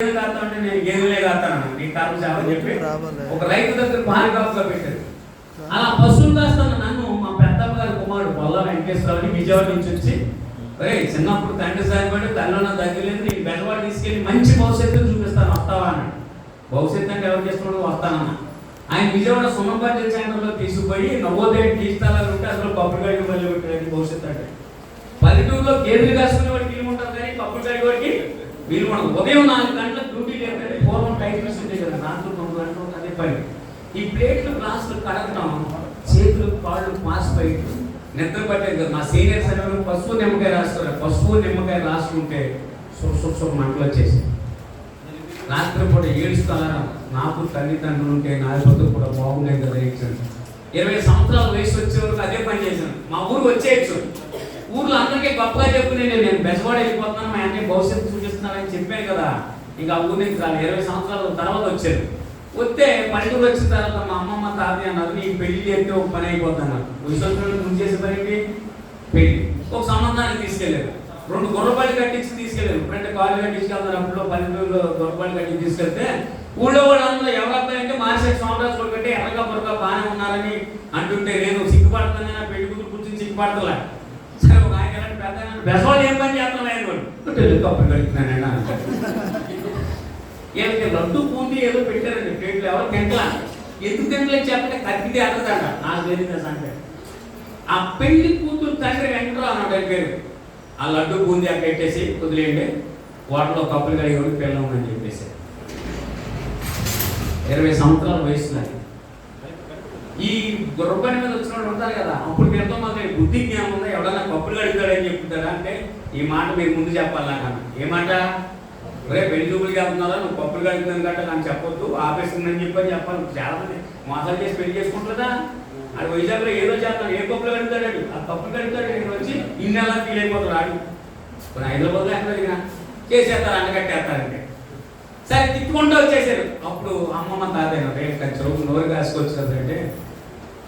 కాస్తా అంటే నేను గేదెలే కాస్తాను నీ కాపు అని చెప్పి ఒక రైతు దగ్గర భారీ కాపుగా పెట్టారు. అలా పశువులు కాస్తాను నన్ను మా పెద్దమ్మ గారి కుమారుడు పొల్ల వెంకటేశ్వరరావు విజయవాడ నుంచి వచ్చి చిన్నప్పుడు తండ్రి సాయపడి తల్లిలో తగ్గలేదు నీకు బెజవాడ తీసుకెళ్ళి మంచి భవిష్యత్తు చూపిస్తాను వస్తావా అన్నాడు. భవిష్యత్తు అంటే ఎవరు చేస్తున్నాడు వస్తానన్నా. ఆయన విజయవాడ సున్నపాటి సెంటర్లో తీసుకుపోయి నవోదయ తీర్థాలు ఉంటే అసలు పప్పులు గడికి మళ్ళీ పెట్టాడు. భవిష్యత్తు అంటే పల్లెటూరులో గేదెలు కాసుకునే వాడికి వీలు ఉంటుంది కానీ పప్పులు గడికి వాడికి వీలు ఉండదు. ఉదయం 4 గంటలకు డ్యూటీ లేకపోతే పూర్వం టైమ్స్ ఉంటాయి కదా, 4 గంటలు అదే పని. ఈ ప్లేట్లు గ్లాసులు కడగటం, చేతులు కాళ్ళు మాసిపోయి నిద్ర పట్టేది కదా. మా సీనియర్స్ అనేవారు పసుపు నిమ్మకాయ రాస్తారు. పసుపు నిమ్మకాయ రాసుకుంటే సుఖ మంటలు వచ్చేసి రాత్రిపూట ఏడుస్తారా. నాకు తల్లిదండ్రులు ఉంటే నా బతుకు కూడా బాగుండేది కదా. 20 సంవత్సరాల వయసు వచ్చే వరకు అదే పని చేశాను. మా ఊరు వచ్చేయచ్చు, ఊర్లో అందరికీ గొప్పగా చెప్పుకునే నేను బెజవాడ వెళ్ళిపోతున్నాను మా అన్నీ భవిష్యత్తు చూపిస్తున్నానని చెప్పాను కదా. ఇంకా ఆ ఊరి నుంచి 20 సంవత్సరాల తర్వాత వచ్చారు. వస్తే పల్లెటూరు వచ్చిన తర్వాత మా అమ్మమ్మ తాతయ్య అన్నారు నీకు పెళ్లి చేస్తే ఒక పని అయిపోతున్నారు. విశ్వసంలో ముందు చేసే పనికి పెళ్లి ఒక సంబంధాన్ని తీసుకెళ్ళారు. 2 గొర్రెపాళ్ళు కట్టించి తీసుకెళ్ళారు. ఇప్పుడంటే కాళ్ళు కట్టించుకెళ్తారు. అప్పుడు పల్లెటూరులో గొర్రెపాళ్ళు కట్టించి తీసుకెళ్తే ఊళ్ళో వాళ్ళందరూ ఎవరబ్బాయి అంటే మార్షల్ సోమరాజు కూడా పెట్టి ఎర్రగా పొరగా బాగానే ఉన్నారని అంటుంటే నేను సిగ్గుపడుతున్నా పెళ్లి కూతురు కూర్చొని సిగ్గుపడతలే. సరే ఒక ఆయన పెద్ద బెజవాళ్ళు ఏం పని చేస్తున్నాను కప్పులు కడుతున్నాను. ఏమైతే లడ్డు పూంది ఏదో పెట్టారండి ప్లేట్లు, ఎవరు తింటలా. ఎందుకు తింటలేదు చెప్పంటే కత్తితే అన్నదంట. నాకు తెలియదు అంటే ఆ పెళ్లి కూతురు తండ్రి వెంకటరావు అన్నాడు ఆయన పేరు. ఆ లడ్డు బూంది అక్కడ పెట్టేసి వదిలేయండి వాటిలో కప్పులు కడిగి పిల్లలు ఉందని చెప్పేసి 20 సంవత్సరాల వయసు. ఈ గుర్రపని మీద వచ్చిన వాళ్ళు ఉంటారు కదా, అప్పుడు ఎంతో మంది బుద్ధి జ్ఞానం ఉందా ఎవడన్నా కప్పులు కడుగుతాడని చెప్తారా అంటే ఈ మాట మీరు ముందు చెప్పాలి. నాకు ఏమాట పెళ్లి చూపులకి వెళ్తున్నారా నువ్వు కప్పులు కడుగుతున్నాను కంటే నాకు చెప్పొద్దు ఆపేస్తుందని చెప్పని చెప్పాలి. చాలా మంది మోసాలు చేసి పెళ్లి చేసుకుంటుందా. అది వైజాగ్లో ఏదో చేస్తాను ఏ కప్పులు కడుగుతాడు ఆ కప్పులు కడుగుతాడు నేను వచ్చి ఇన్నెలా ఫీల్ అయిపోతాడు. ఆడు ఇప్పుడు హైదరాబాద్లో ఎక్కడ అడిగినా చేసేస్తారు అండగట్టేస్తారంటే సరే తిట్టుకుంటూ వచ్చేసారు. అప్పుడు అమ్మమ్మ తాతయ్య చెరువు నోరు కాసుకొచ్చు కదంటే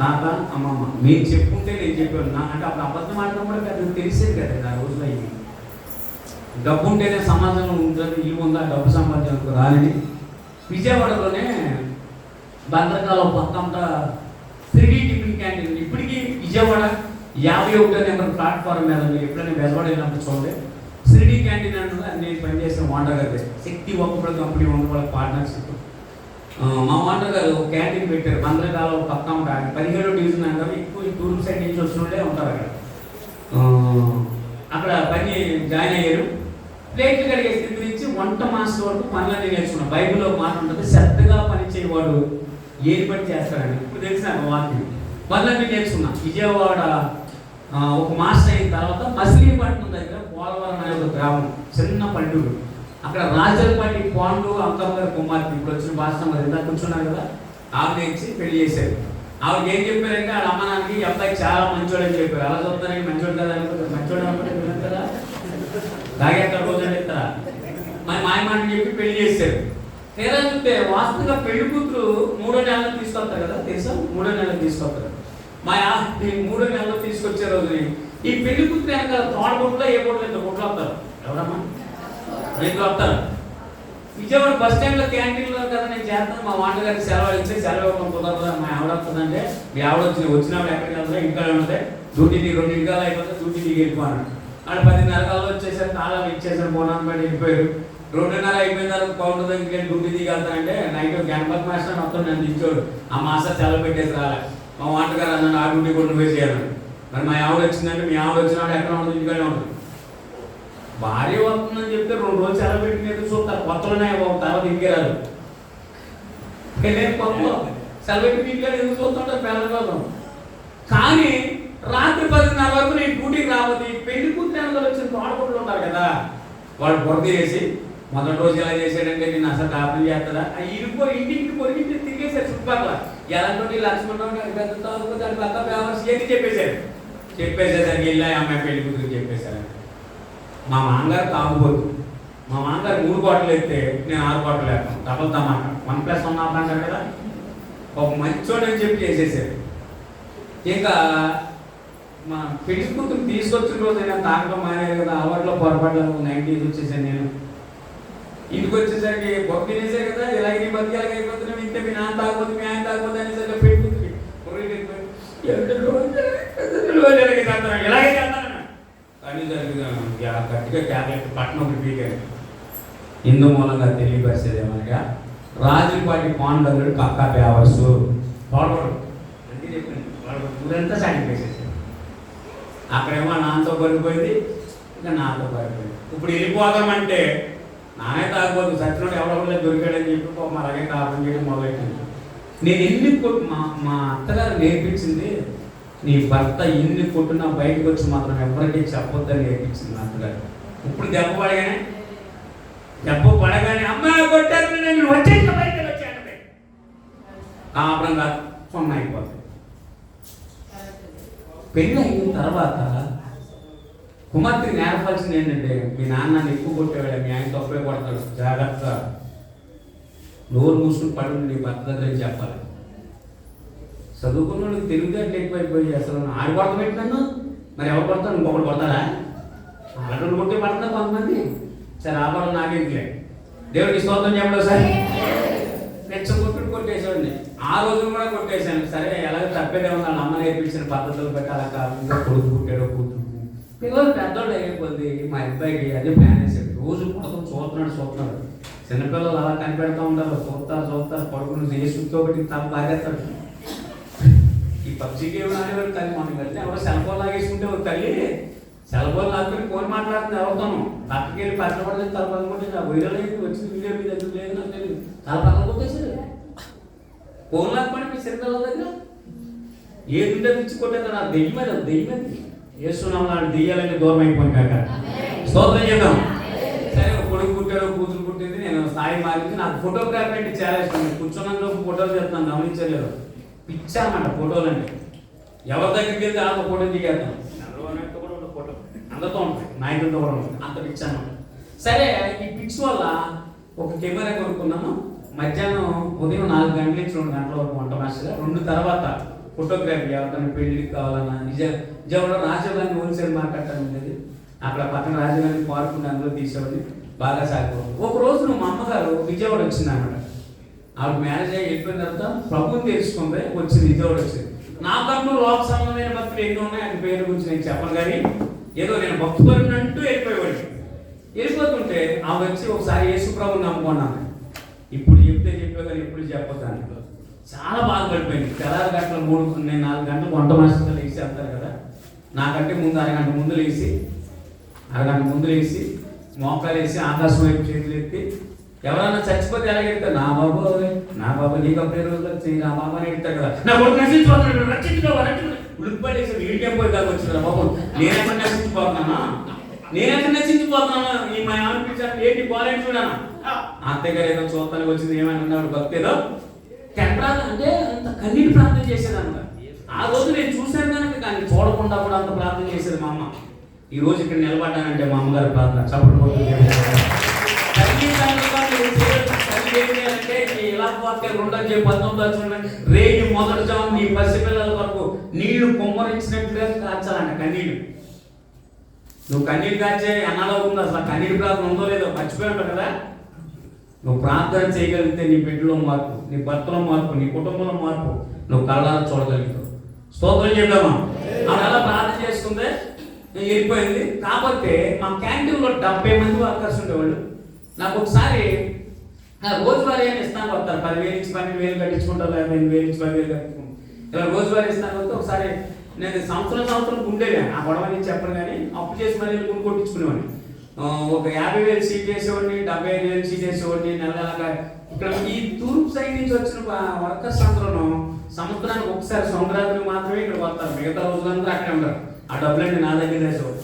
తాత అమ్మమ్మ మీరు చెప్పుకుంటే నేను చెప్పాను నా అంటే అప్పుడు అబద్ధం ఆడటం కూడా పెద్ద తెలిసేది కదండి. ఆ రోజులో ఇది డబ్బు ఉంటేనే సమాజంలో ఉంటుంది, ఇల్లు ఉందా డబ్బు సంపాదించడానికి రాలని విజయవాడలోనే భద్రకాలం పక్కంతా 3D టిఫిన్ క్యాంటీన్ ఇప్పటికీ విజయవాడ 51వ నెంబర్ ప్లాట్ఫారం మీద మీరు ఎప్పుడైనా బెజవాడ వెళ్ళినప్పుడు చూడండి 3D క్యాంటీన్ అన్నది నేను పనిచేసిన వాండర్ గారు శక్తి ఒక్కప్పుడు కంపెనీ ఉన్న వాళ్ళ పార్ట్నర్షిప్. మా వాండర్ గారు ఒక క్యాంటీన్ పెట్టారు భద్రకాలం పక్కన 17వ డివిజన్ అంటారు. ఎక్కువ టూరిస్ట్ సైడ్ నుంచి వచ్చిన వాళ్ళే ఉంటారు అక్కడ. అక్కడ పని జాయిన్ అయ్యారు. ప్లేట్లు కడిగే స్థితి నుంచి వంట మాస్టర్ వరకు పనులన్నీ నేర్చుకున్నాను. బైబిల్లో మాట ఉంటుంది శ్రద్ధగా పనిచేయవాడు ఏది పని చేస్తాడని. ఇప్పుడు తెలిసిన వాక్యం పనులన్నీ నేర్చుకున్నా. విజయవాడ ఒక మాస్టర్ అయిన తర్వాత మచిలీపట్నం దగ్గర పోలవరం అనే ఒక గ్రామం చిన్న పల్లెటూరు. అక్కడ రాజలపాటి పాండు అంకమ్మ గారి కుమార్తె ఇప్పుడు వచ్చిన భాష మరి ఇందాక కూర్చున్నారు కదా ఆవిడ ఇచ్చి పెళ్లి చేశారు. ఆవిడకి ఏం చెప్పారంటే వాళ్ళ అమ్మ నాన్నకి ఈ అబ్బాయి చాలా మంచోడు అని చెప్పారు. అలా చూస్తారని మంచోడు కదా అనుకుంటే మంచోడు అనుకుంటే తెలియదు కదా దాగేస్తారు రోజు అని ఇస్తారా మరి మాయమాటని చెప్పి పెళ్లి చేశారు. తీరా చూస్తే వాస్తవంగా పెళ్లి కూతురు 3వ నెలలో తీసుకొస్తారు కదా తెలుసా 3వ నెలలో తీసుకొస్తారు. మా 3వ నెలలో తీసుకొచ్చే రోజుని ఈ పెళ్లి కూతురు వెనకాల తోడబొట్లో ఏ బొట్లు ఎంత బొట్లు వస్తారు ఎవరమ్మా 2 వస్తారు. విజయవాడ బస్ స్టాండ్లో క్యాంటీన్లో కదా నేను చేస్తాను. మా వాంట గారికి సెలవు ఇస్తే సెలవు ఇవ్వడం కుదరదు. మా ఆవిడ వస్తుందంటే మీ ఆవిడ వచ్చినప్పుడు ఎక్కడికి వెళ్తారు ఇంట్లో ఉంటే డ్యూటీ 2 ఇంటికాలు అయిపోతే డ్యూటీ దిగి వెళ్ళిపోయాను. ఆడ 10:30 కల్లా వచ్చేసారు తాళాలు ఇచ్చేసారు బోనాలు బయట వెళ్ళిపోయారు. 2:30 అయిపోయిన తర్వాత కౌంటర్ దగ్గరికి డ్యూటీ దిగి వెళ్తానంటే నైట్ గణపతి మాస్టర్ మొత్తం నన్ను ఇచ్చాడు. ఆ మాస్టర్ సెలవు పెట్టేసి రాలే. మా వాంట గారు అన్నాడు ఆ డ్యూటీ కూడా నువ్వే చేయాలని. మరి మా ఆవిడ వచ్చిందంటే మీ ఆవిడ వచ్చినాడు ఎక్కడ ఉంటుంది ఇంటికానే ఉంటుంది. భార్య వస్తుందని చెప్తే 2 రోజులు సెలవు పెట్టిన చూస్తారు కొత్తలోనే తర్వాత ఇంటికి రాదు. కొత్తలో సెలవు పెట్టి ఇంటికి ఎందుకు చూస్తుంటారు పిల్లల కోసం. కానీ రాత్రి 10:30 వరకు నేను డ్యూటీకి రాబోతే పెళ్లి కూతురు వచ్చిన తోడబుట్లు ఉంటారు కదా వాడు బొరద వేసి మొదటి రోజు ఎలా చేశాడంటే నేను అసలు కాపీ చేస్తాడా ఇరుకో ఇంటికి పొరిగింటి తిరిగేశారు చుట్టుపక్కల ఎలాంటి లక్ష్మణ్ దాని పక్క ఫేమస్ ఏంటి చెప్పేసేసరికి వెళ్ళా అమ్మాయి పెళ్లి కూతురు చెప్పేశారు. మా మామగారు తాగుబోతు. మా మామగారు 3 బాటిల్ ఎత్తే నేను 6 బాటిల్ వేస్తాను డబల్ తమాట 1+1 అంటారు కదా ఒక మంచోడు అని చెప్పి చేసేసారు. ఇంకా మా పెళ్లి కూతురు తీసుకొచ్చిన రోజు అయినా తాగడం మానేది కదా అలవాట్లో పొరపాటు 90s వచ్చేసాను నేను. ఇంటికి వచ్చేసరికి బొక్క తినేసే కదా, ఇలాగే నీ బతికి ఎలాగ అయిపోతున్నావు, ఇంతే మీ నాన్న తాగపోతే మీ ఆయన తాగపోతే అనేసరికి పెట్టుకుంటుంది. ఇలాగే చేస్తాను కానీ గట్టిగా క్యాబినెట్ పట్టణం ఒకటి పీకారు. ఇందు మూలంగా తెలియపరిచేది ఏమనగా రాజుపాటి పాండవుడు పక్కా పేవర్సు వాడబడు అంటే చెప్పింది వాడు ఊరంతా సాయం చేసేసాడు. అక్కడేమో నాన్నతో పడిపోయింది, ఇంకా నాతో పడిపోయింది. ఇప్పుడు వెళ్ళిపోదామంటే నానే తాగబోదు సచ్చినోడు ఎవడో దొరికాడని చెప్పి అలాగే కాపం చేయడం మొదలెట్టింది. నేను ఎన్ని కొట్టు మా అత్తగారు నేర్పించింది, నీ భర్త ఎన్ని కొట్టున్నా బయటకు వచ్చి మాత్రం ఎవరికీ చెప్పొద్దని నేర్పించింది మా అత్తగారు. ఇప్పుడు దెబ్బ పడగానే అమ్మ కొట్టారు నేను వచ్చేసి బయటకు వచ్చాను కాపురం కాదు సొన్న అయిపోతుంది. పెళ్ళి అయిన తర్వాత కుమార్తెకి నేర్పాల్సింది ఏంటంటే మీ నాన్నని ఎక్కువ కొట్టేవాడు, మీ ఆయన తప్పే కొడతాడు, జాగ్రత్త నోరు మూసుకుని పడుకుని నీ భర్త దగ్గర చెప్పాలి. చదువుకున్న వాళ్ళకి తెలివితేటలు ఎక్కువైపోయి అసలు ఆడి కొడత పెట్టినాను మరి ఎవరు కొడతాను, ఇంకొకటి కొడతారా? ఆడవాళ్ళు కొట్టే పడుతున్నారు కొంతమంది. సరే ఆపడం నాకేంటిలే, దేవుడికి స్తోత్రం చెప్పడం సార్. నెక్స్ట్ కొట్టేసేవాడిని, ఆ రోజులు కూడా కొట్టేశాను. సరే ఎలాగో తప్పేదే ఉంది, వాళ్ళ అమ్మ నేర్పించిన పద్ధతులు బట్టి అలా కాకుండా కొడుకు పుట్టాడు కూతురు పిల్లలు పెద్దోళ్ళు అయిపోద్ది. మా అబ్బాయికి అదే ప్లాన్ వేసాడు, రోజు పడుతుంది చూస్తున్నాడు. చిన్నపిల్లలు అలా కనిపెడతా ఉంటారు, చూస్తారు పడుకుని చేసుతో ఒకటి తప్ప బాగేస్తాడు. ఈ పబ్జీ గేమ్ ఆడేవాడు తల్లి మనం వెళ్తే ఎవరో సెల్ ఫోన్ లాగేసుకుంటే ఒక తల్లి సెల్ ఫోన్ లాక్కుని ఫోన్ మాట్లాడుతుంది ఎవరితోనూ పక్కకి వెళ్ళి పక్కన పడితే తల పక్కన ఆ వైరల్ అయితే వచ్చింది వీడియో మీ దగ్గర లేదు నాకు తెలియదు, తల పక్కన కొట్టేసాడు. ఫోన్ లాక్కొని మీ చిన్నపిల్లల దగ్గర ఏది ఉంటే తెచ్చి కొట్టేస్తాడు. ఆ దెయ్యమది వేస్తున్నాం నాడు దెయ్యాలంటే దూరం అయిపోయింది కాక స్తోత్రం చేద్దాం. సరే కొడుకు పుట్టాడు కూతురు పుట్టింది, నేను స్థాయి మారింది. నాకు ఫోటోగ్రఫీ అంటే చాలా ఇష్టం. కూర్చున్నందులో ఫోటోలు చేస్తున్నాను, గమనించలేదు. పిచ్చా అన్నమాట ఫోటోలు అంటే. ఎవరి దగ్గరికి వెళ్తే ఆ ఫోటో దిగేస్తాను, ఫోటో అందరితో ఉంటాయి, నాయకులతో కూడా ఉంటుంది, అంత పిచ్చా అన్నమాట. సరే ఈ పిచ్ వల్ల ఒక కెమెరా కొనుక్కున్నాను. మధ్యాహ్నం ఉదయం 4 గంటల నుంచి 2 గంటల వరకు వంట మాస్టర్గా, 2 తర్వాత ఫోటోగ్రఫీ ఎవరికైనా పెళ్లికి కావాలన్నా నిజంలో రాజీవ్గాంధీ హోల్సేల్ మార్కెట్ అని ఉండేది, అక్కడ పక్కన రాజీవ్గాంధీ పార్క్ ఉండి అందులో తీసేవాడిని, బాగా సాగిపోయింది. ఒక రోజు మా అమ్మగారు విజయవాడ వచ్చింది అన్నమాట. ఆవిడ మ్యారేజ్ అయ్యి వెళ్ళిపోయిన తర్వాత ప్రభుత్వం తెలుసుకుంది, వచ్చింది విజయవాడ వచ్చింది. నా కన్ను లోక సంబంధమైన భక్తులు ఎన్నో ఉన్నాయి, ఆయన పేరు గురించి నేను చెప్పను కానీ ఏదో నేను భక్తు పడినట్టు వెళ్ళిపోయేవాడిని. వెళ్ళిపోతుంటే ఆమె వచ్చి ఒకసారి యేసుప్రభుని నమ్ముకున్నాను. ఇప్పుడు చెప్తే చెప్పే కానీ ఎప్పుడు చెప్పొద్దాను. చాలా బాగా గడిపోయింది. తెల్లారి గంటల 3 నేను 4 గంటలకు వంట మాస్టర్గా లేచి వెళ్తారు కదా, నాకంటే ముందు అరగంట ముందు లేచి మోకాలు వేసి ఆకాశం వైపు చేతులు ఎత్తి ఎవరన్నా చచ్చిపోతే ఎలాగెడతారు, నా బాబు నీకు పేరు నా బాబు అని ఎడతారు కదా, నా కొడుకు నశించిపోతున్నాడు రక్షించుకోవాలి ఉడికిపడేసి వీడికి పోయి దాకా వచ్చిందా బాబు, నేనెక్కడ నశించిపోతున్నాను ఈ మా అనిపించాను ఏంటి పోలేని చూడాను. అత్తయ్య గారు ఏదో చూస్తానికి వచ్చింది ఏమన్నాడు భక్తి ఏదో అంటే అంత కన్నీటి ప్రార్థన చేసేదన్నమాట. ఆ రోజు నేను చూశాను కనుక, కానీ చూడకుండా కూడా అంత ప్రార్థన చేసేది మా అమ్మ. ఈ రోజు ఇక్కడ నిలబడ్డానంటే మా అమ్మగారి ప్రార్థన చప్పట్లు రేగి మొదటి జాము నీ పసిపిల్లల వరకు నీళ్లు కుమ్మరించినట్టుగా కాచాలంట కన్నీళ్ళు. నువ్వు కన్నీళ్ళు కాచే అన్నాలో ఉంది, అసలు కన్నీటి ప్రార్థన ఉందో లేదో మర్చిపోయి ఉంటావు కదా. నువ్వు ప్రార్థన చేయగలిగితే నీ బిడ్డలో మార్పు, నీ భర్తలో మార్పు, నీ కుటుంబంలో మార్పు నువ్వు కళ్ళారా చూడగలుగుతావు. స్తోత్రం చెప్దామా? అలా ప్రార్థన చేసుకుంటే వెళ్ళిపోయింది. కాకపోతే మా క్యాంటీన్లో 70 మంది వర్కర్స్ ఉండేవాళ్ళు. నాకు ఒకసారి రోజువారీ ఏమి ఇస్తాను వస్తారు, 10,000 నుంచి 12,000 కట్టించుకుంటారు, 15,000 నుంచి 10,000 కట్టించుకుంటారు. ఇలా రోజువారీ ఇస్తాను వస్తే ఒకసారి నేను సంవత్సరం ఉండేది ఆ గొడవ నుంచి చెప్పను కానీ అప్పు చేసి మళ్ళీ కొను కొట్టించుకునేవాడిని. ఒక 50,000 సీట్ చేసేవాడిని, 75,000 సీట్ చేసేవాడిని. నెలగా ఇక్కడ ఈ తూర్పు సైడ్ నుంచి వచ్చిన వర్కర్స్ అందరూ సంవత్సరానికి ఒకసారి సంక్రాంతికి మాత్రమే ఇక్కడ వస్తారు, మిగతా రోజులందరూ అక్కడే ఉంటారు. ఆ డబ్బులన్నీ నా దగ్గర వేసేవాడు.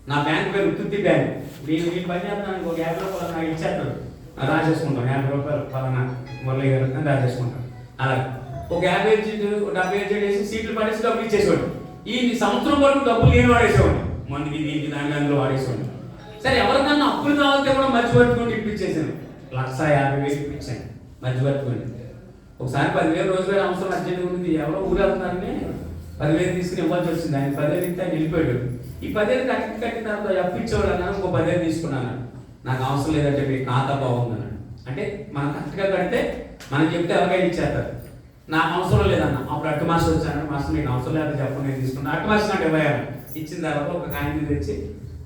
నా బ్యాంక్ పేరు ఉత్తుత్తి బ్యాంక్. ఈ పని చేస్తానికి ఒక 50 రూపాయలు నాకు ఇచ్చేస్తాడు, రాసేసుకుంటాం. 50 రూపాయలు పలానా మురళి గారు అని రాసేసుకుంటాం. అలా ఒక 50 సీటు 70 వేసి సీట్లు పడేసి డబ్బులు ఇచ్చేసేవాడు. ఈ సంవత్సరం వరకు డబ్బులు నేను వాడేసేవాడు, మందికి దీనికి దాని అందులో వాడేసేవాడు. సరే ఎవరికన్నా అప్పులు కావాలంటే కూడా మధ్య పట్టుకొని ఇప్పించేసాను. 150,000 ఇప్పించాను మధ్య పట్టుకొని. ఒకసారి 10,000 రోజువారీ అవసరం అర్జెంట్ ఉంది, ఎవరో ఊరు వెళ్తున్నారని 10,000 తీసుకుని ఇవ్వాల్సి వచ్చింది. ఆయన 10,000 ఇస్తే ఆయన వెళ్ళిపోయాడు. ఈ 10,000 కట్టిన తర్వాత అప్పు ఇచ్చేవాడు అన్నాను, ఇంకో 10,000 తీసుకున్నాను. నాకు అవసరం లేదంటే మీ ఖాతా బాగుందన్నాడు. అంటే మనం కరెక్ట్గా కడితే మనం చెప్తే ఎవరికైనా ఇచ్చేస్తారు. నాకు అవసరం లేదన్న. అప్పుడు అట్టు మాస్టర్ వచ్చాను. మాస్టర్ నీకు అవసరం లేదని చెప్పండి, నేను తీసుకున్నాను. అట్టు మాస్టర్ అంటే ఇవ్వయాను. ఇచ్చిన తర్వాత ఒక కాగితం తెచ్చి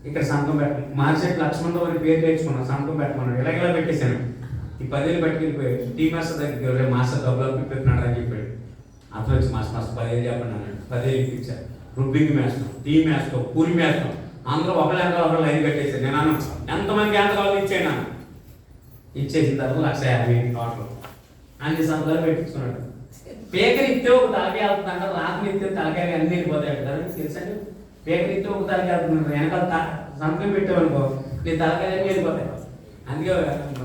ఇక్కడ సంతకం పెట్టాను. మార్చెట్ లక్ష్మణరావు అని పేరు తెచ్చుకున్నాను, సంతకం పెట్టమన్నాడు. ఇలా పెట్టేశాను. ఈ 10,000 పట్టుకెళ్ళిపోయాడు. టీ మాస్టర్ దగ్గరికి మాస్టర్ డబ్బులు పెట్టినాడు అని చెప్పాడు. అతను వచ్చి మాస్టర్ 10,000 చెప్పండి అన్నాడు. 10,000 ఇప్పించారు. రుబ్బింగ్ మేస్తాం, టీ మేస్తాం, పూరి మేస్తాం, అందరూ ఒకళ్ళు లైన్ కట్టేసారు. నేను అన్నాను ఎంతమందికి ఎంత కావాలి ఇచ్చాను అన్న. ఇచ్చేసిన తర్వాత 1,50,000 టోటల్ అన్ని సంతకాలు పెట్టించుకున్నాడు. పేకర్ ఇస్తే ఒక తలకాయ వెళ్తుందంట, రాత్రి ఇస్తే తలకాయలు అన్నీ వెళ్ళిపోతాయి కదా తెలుసండి. పేకర్ ఇస్తే ఒక తలకాయ వెళ్తున్నాడు, వెనకాల సంతకం పెట్టామనుకో నీ తలకాయలు అన్నీ వెళ్ళిపోతాయి. అందుకే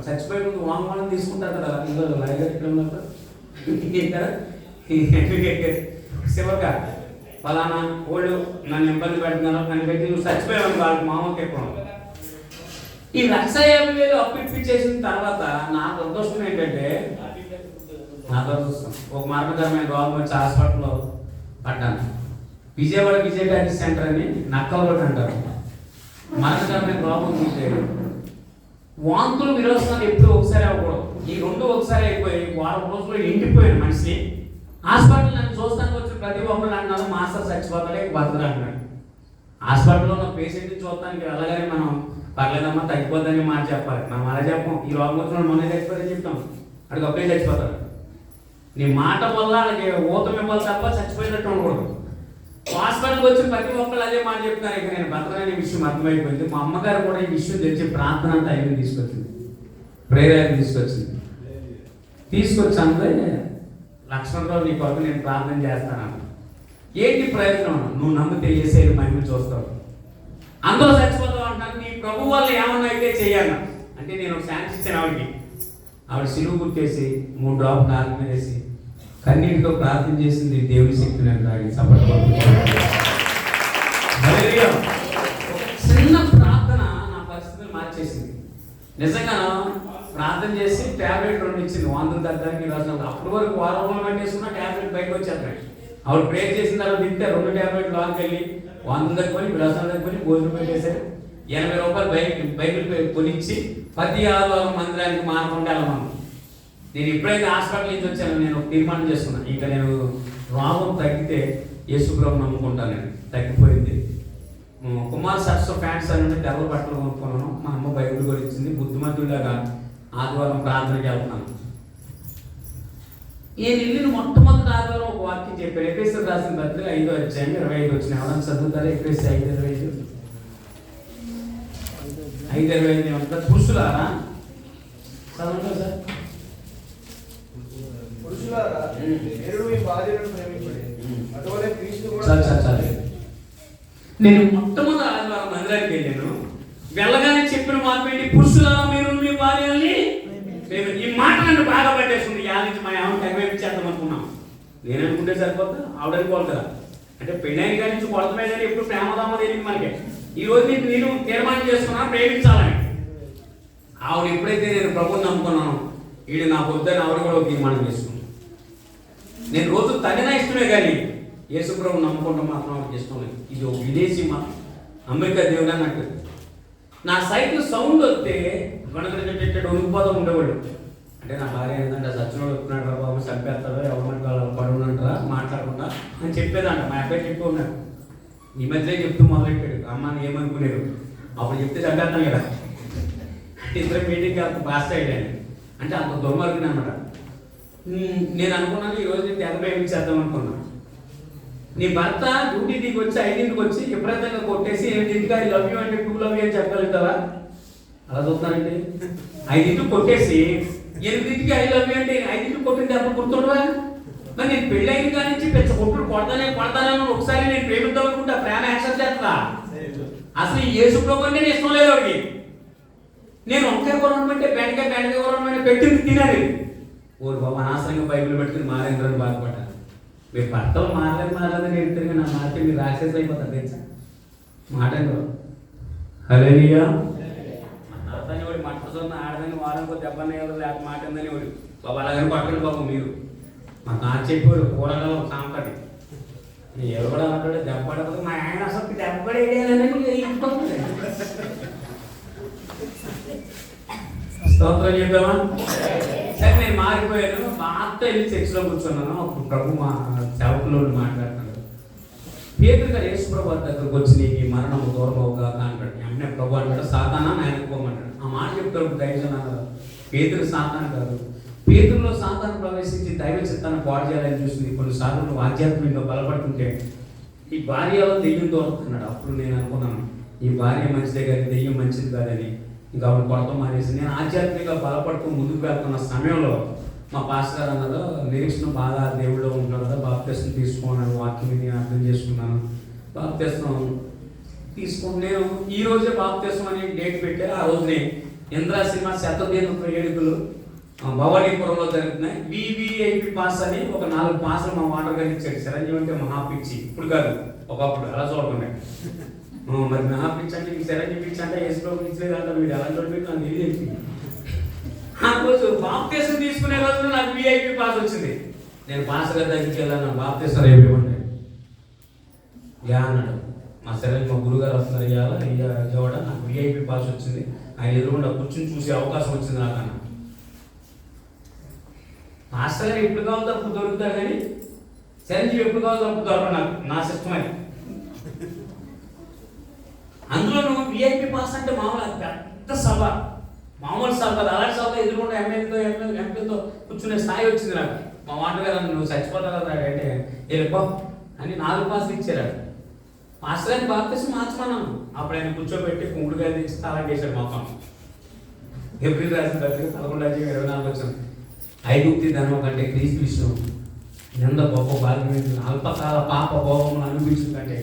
చచ్చిపోయే ముందు వాంగ్మూలం తీసుకుంటారు కదా ఇందులో లైవ్ ఎక్కడ ఉన్నప్పుడు శివక ఫలానా వాళ్ళు నన్ను ఇబ్బంది పెడుతున్నారు అని పెట్టి నువ్వు చచ్చిపోయావు వాళ్ళకి మామూలు ఎక్కువ. ఈ 1,50,000 అప్పు ఇప్పించేసిన తర్వాత నా దురదృష్టం ఏంటంటే, నా దురదృష్టం ఒక మార్గకరమైన గవర్నమెంట్ హాస్పిటల్లో పడ్డాను. విజయవాడ విజయగారి సెంటర్ అని నక్కల రోడ్ అంటారు. మార్గకరమైన రోగం చూస్తే వాంతులు విరోచనాలు ఎప్పుడు ఒకసారి అవ్వకూడదు. ఈ రెండు ఒకసారి అయిపోయి వారం రోజుల్లో ఎండిపోయాను మనిషి. హాస్పిటల్ నన్ను చూస్తానికి వచ్చిన ప్రతి ఒక్కరు అన్నారు మాస్టర్ చచ్చిపోతాడే బతుకురా అన్నాడు. హాస్పిటల్లో ఉన్న పేషెంట్ని చూడటానికి వెళ్ళగానే మనం పర్లేదమ్మా తగ్గిపోద్దని మాట చెప్పాలి. మనం అలా చెప్పాం. ఈ రోగం వచ్చిన మొన్నే చచ్చిపోతారని చెప్తాం, అడిగి అప్పుడే చచ్చిపోతాడు. నీ మాట వల్ల అలాగే ఊతం ఇవ్వాలి తప్ప చచ్చిపోయినట్టు ఉండకూడదు. హాస్పిటల్కి వచ్చి ప్రతి ఒక్కరు అదే మాట చెప్తున్నారు. ఇక నేను బతకలేని విషయం అర్థమైపోయింది. మా అమ్మగారు కూడా ఈ విషయం తెచ్చి ప్రార్థన అంతా ఆయన తీసుకొచ్చింది, ప్రేరణ తీసుకొచ్చాను. లక్ష్మణరావు నీ కొరకు నేను ప్రార్థన చేస్తాను. ఏంటి ప్రయత్నం? నువ్వు నమ్మితే ఏసేది మహిమ చూస్తావు, అందరూ చచ్చిపోతావు అంటాను. నీ ప్రభు వల్ల ఏమన్నా అయితే చేయాలి అంటే నేను ఒక శాంతి ఇచ్చాను ఆవిడకి. ఆవిడ సిలువు గుర్తేసి 3 డ్రాప్ నాలుగు మీద వేసి కన్నీటితో ప్రార్థన చేసింది. దేవుని శక్తి నేను తాగి చిన్న ప్రార్థన నా పరిస్థితులు మార్చేసింది. నిజంగా ప్రార్థన చేసి ట్యాబ్లెట్ 2 ఇచ్చింది. వాంతులు తగ్గడానికి రాసిన అప్పటి వరకు వారం రోజులు పెట్టేసుకున్న ట్యాబ్లెట్ బయటకు వచ్చేస్తాయి. ఆవిడ ప్రేర్ చేసిన తర్వాత తింటే 2 ట్యాబ్లెట్ లోకి వెళ్ళి వాంతులు తగ్గుకొని విలాసాలు తగ్గుకొని భోజనం పెట్టేశారు. 80 రూపాయలు బైబిల్ కొనిచ్చి ప్రతి ఆదివారం మందిరానికి మానకుండా వెళ్ళమను. నేను ఎప్పుడైతే హాస్పిటల్ నుంచి వచ్చానో నేను తీర్మానం చేసుకున్నాను, ఇంకా నేను రోగం తగ్గితే యేసుప్రభు నమ్ముకుంటాను. నేను తగ్గిపోయింది. కుమార్ సర్స్ ఫ్యాన్స్ అని తెల్ల బట్టలు కొనుక్కున్నాను. మా అమ్మ బైబిల్ కూడా ఇచ్చింది. బుద్ధిమంతుడిలాగా ఆదివారం ప్రార్థనకి వెళ్తున్నాను. ఈ నెల్లిని మొట్టమొదటి ఆదివారం ఒక వాక్యం చెప్పారు. ఎఫెసీయులకు రాసిన పత్రిక 5వ అధ్యాయం 25 వచ్చిన ఎవరైనా చదువుతారా? ఎఫెసీయులు 5:25 ఏమంటారు? పురుషులారా చదవండి సార్. నేను మొట్టమొదటి ఆదివారం మందిరానికి వెళ్ళాను. వెళ్ళగానే చెప్పిన మాట ఏంటి? పురుషులారా మీరు మీ భార్యల్ని. ఈ మాట నన్ను బాగా పట్టేస్తుంది. నుంచి మా ఆమె కనిపించేద్దాం అనుకున్నాం. నేను అనుకుంటే సరిపోతా, ఆవిడ అనుకోవాలి కదా. అంటే పెళ్ళైన కానీ నుంచి కొడతమే కానీ ఎప్పుడు ప్రేమదామో తెలియదు మనకి. ఈ రోజు నేను తీర్మానం చేసుకున్నా ప్రేమించాలని. ఆవిడ ఎప్పుడైతే నేను ప్రభుని నమ్ముకున్నాను, వీడు నా పొద్దున్న ఆవిడ కూడా తీర్మానం చేసుకున్నాను. నేను రోజు తగిన ఇష్టమే కానీ యేసుప్రభు నమ్ముకుంటాం మాత్రం ఆవిడకి ఇష్టం లేదు. ఇది ఒక విదేశీ మా అమెరికా దేవుడు అన్నట్టు. నా సైకిల్ సౌండ్ వస్తే గణగట్టు ఉనికిపోతూ ఉండేవాడు. అంటే నా భార్య ఏంటంటే సచ్చినోడు వస్తున్నాడు రా బాబు, చంపేస్తాడో ఎవరి పడునంటారా మాట్లాడకుండా అని చెప్పేదంట. మా అబ్బాయి చెప్తూ ఉన్నాడు. ఈ మధ్య చెప్తూ మొదలెట్టాడు. అమ్మాని ఏమనుకునేది అప్పుడు చెప్తే చంపేస్తాను కదా. అంటే ఇద్దరు మీటింగ్కి అంత ఫాస్ట్ అయ్యాను. అంటే అంత దుర్మార్గుని అనమాట. నేను అనుకున్నాను ఈరోజు నేను తెగ ప్రేమించేద్దాం అనుకున్నాను. నీ భర్త డ్యూటీ దిగి వచ్చి 5ంటికి వచ్చి విపరీతంగా కొట్టేసి 8ంటికి ఐ లవ్ యూ అంటే 2 లవ్ యూ అని చెప్పగలుగుతావా? అలా చూస్తానండి. 5ంటికి కొట్టేసి 8ంటికి ఐ లవ్ యూ అంటే 5ంటికి కొట్టింది అప్పుడు గుర్తుండవా? మరి నేను పెళ్ళైన కాడి నుంచి పెద్ద కొట్టుడు కొడతానే ఒకసారి నేను ప్రేమిద్దాం అనుకుంటే ప్రేమ యాక్సెప్ట్ చేస్తా. అసలు ఈ యేసుప్రభు అంటే నేను ఇష్టం లేదు ఒకటి. నేను వంకాయ కూరమంటే బెండకాయ కూరమంటే పెట్టింది తినాలి. ఓరు బాబు అనవసరంగా బైబిల్ పెట్టుకుని మారేంద్రని బాధపడ్డాను. మీరు భర్తలు మారలేదని ఎడుతుంది. నా మాట మీరు రాక్షసు అయిపోతారు తెలుసా మాట. హల్లెలూయా. అతని వాడి మట్టసొన్న ఆడదని వారంకో దెబ్బని లేక మాట ఉందని వాడు బాబు అలాగని పక్కన బాబు మీరు మా నాన్న చెప్పాడు కూరగా సాంపటి ఎవరు కూడా అంటాడు దెబ్బపడదు. మా ఆయన అసలు దెబ్బపడేయాలని స్తోత్రం చేద్దామా? సరే నేను మారిపోయాను. మా అత్త వెళ్ళి చర్చిలో కూర్చున్నాను. అప్పుడు ప్రభు మా సేవకులో మాట్లాడుతున్నాడు. పేతురు గారు యేసు ప్రభు దగ్గరకు వచ్చి నీకు మరణం దూరం అవుగా అంటాడు. వెంటనే ప్రభు అంటాడు సాతానా ఆయన పోమంటాడు. ఆ మాట చెప్తాడు దైవజన పేతురు సాతాను కాదు. పేతురులో సాతాను ప్రవేశించి దైవ చిత్తాన్ని పాడు చేయాలని చూసింది. కొన్నిసార్లు ఆధ్యాత్మికంగా బలపడుతుంటే ఈ భార్యలో దెయ్యం తోరుతున్నాడు. అప్పుడు నేను అనుకున్నాను ఈ భార్య మంచిదే కానీ దెయ్యం మంచిది కాదని. ఇంకా ఆవిడ కొడతాం మానేసి నేను ఆధ్యాత్మికంగా బలపడుతూ ముందుకు వెళ్తున్న సమయంలో మా పాస్టర్ గారు అన్నారు నిరీక్షణ బాగా దేవుడిలో ఉంటున్నారు కదా, బాప్తిస్మం తీసుకోమన్నాను. వాక్యం నేను అర్థం చేసుకున్నాను. బాప్తిస్మం తీసుకుని నేను ఈ రోజే బాప్తిస్మం అని డేట్ పెట్టారు. ఆ రోజునే ఇంద్రా సినిమా శతదిన వేడుకలు భవానీపురంలో జరుగుతున్నాయి. వివిఐపి పాస్ అని ఒక 4 పాసులు మా వాటర్ గారు ఇచ్చాడు. చిరంజీవి అంటే మహాపిచ్చి, ఇప్పుడు కాదు ఒకప్పుడు అలా చూడకుండా. మరి మహాపిచ్చి అంటే చిరంజీవి పిచ్చి అంటే ఎస్లో పిచ్చలేదు అంటే మీరు ఎలా చూడలేదు నాకు తెలియదు. ఆ రోజు బాప్తిస్మం తీసుకునే రోజు నాకు విఐపి పాస్ వచ్చింది. నేను పాస్ గారి దగ్గరికి వెళ్ళాను. బాప్తిస్మం రేపు ఇవ్వండి యా అన్నాడు. మా శరీరం మా గురుగారు వస్తున్నారు విజయవాడ, నాకు విఐపి పాస్ వచ్చింది. ఆయన ఎదురుకుండా కూర్చుని చూసే అవకాశం వచ్చింది నాకన్నా. మాస్టర్ గారు ఎప్పుడు కావాలి అప్పుడు దొరుకుతారు కానీ చిరంజీవి ఎప్పుడు కావాలి అప్పుడు దొరకదు నాకు, నా సిస్టమని. అందులో నువ్వు విఐపి పాస్ అంటే మామూలు పెద్ద సభ, మామూలు సభ కాదు. అలాంటి సభలో ఎదురుకుండా ఎంపీతో కూర్చునే స్థాయి వచ్చింది నాకు. మా మాట గారు నువ్వు చచ్చిపోతావు కదా అంటే వెళ్ళిపో అని 4 పాసులు ఇచ్చారు. మాస్టర్ గారిని బాప్తిస్మం మార్చమన్నాను. అప్పుడు ఆయన కూర్చోబెట్టి కుంకుడుకాయ తెచ్చి తాళం చేశాడు మొత్తం. ఏప్రిల్ రాసిన దగ్గర 11/24 వచ్చింది. ఐగుప్తి ధనం కంటే క్రీస్తు విషయం ఎంత గొప్ప భాగ్యం, అల్పకాల పాప భోగములు అనిపించడం కంటే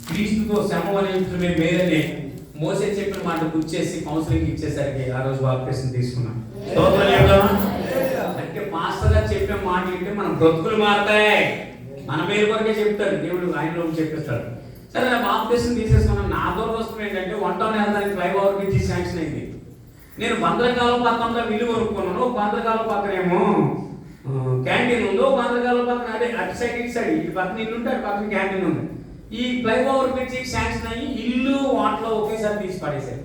క్రీస్తుతో శ్రమ అనిపించడమే మేలనే మోసే చెప్పిన మాట గుర్చేసి కౌన్సిలింగ్ ఇచ్చేసరికి ఆ రోజు బాప్తిస్మం తీసుకున్నాం. అంటే మాస్టర్ గారు చెప్పే మాట ఏంటంటే మన బ్రతుకులు మారుతాయి. మన పేరు కొరకే చెప్తాడు దేవుడు, ఆయనలో చెప్పిస్తాడు. సరే నా బాప్తిస్మం తీసేసుకున్నాను. నా దురదృష్టం ఏంటంటే 1 టౌన్ వెళ్ళడానికి ఫ్లైఓవర్ బ్రిడ్జి శాంక్షన్ అయింది. నేను బందరకాలం పక్కన ఇల్లు కొనుక్కున్నాను. బందరకాలం పక్కనేమో క్యాంటీన్ ఉంది. బందరకాలం పక్కన అదే అటు సైడ్ ఇటు సైడ్ ఇటు పక్కన ఇల్లు ఉంటే అటు పక్కన క్యాంటీన్ ఉంది. ఈ ఫ్లైఓవర్ బ్రిడ్జి శాంక్షన్ అయ్యి ఇల్లు వాటిలో ఒకేసారి తీసి పడేశారు.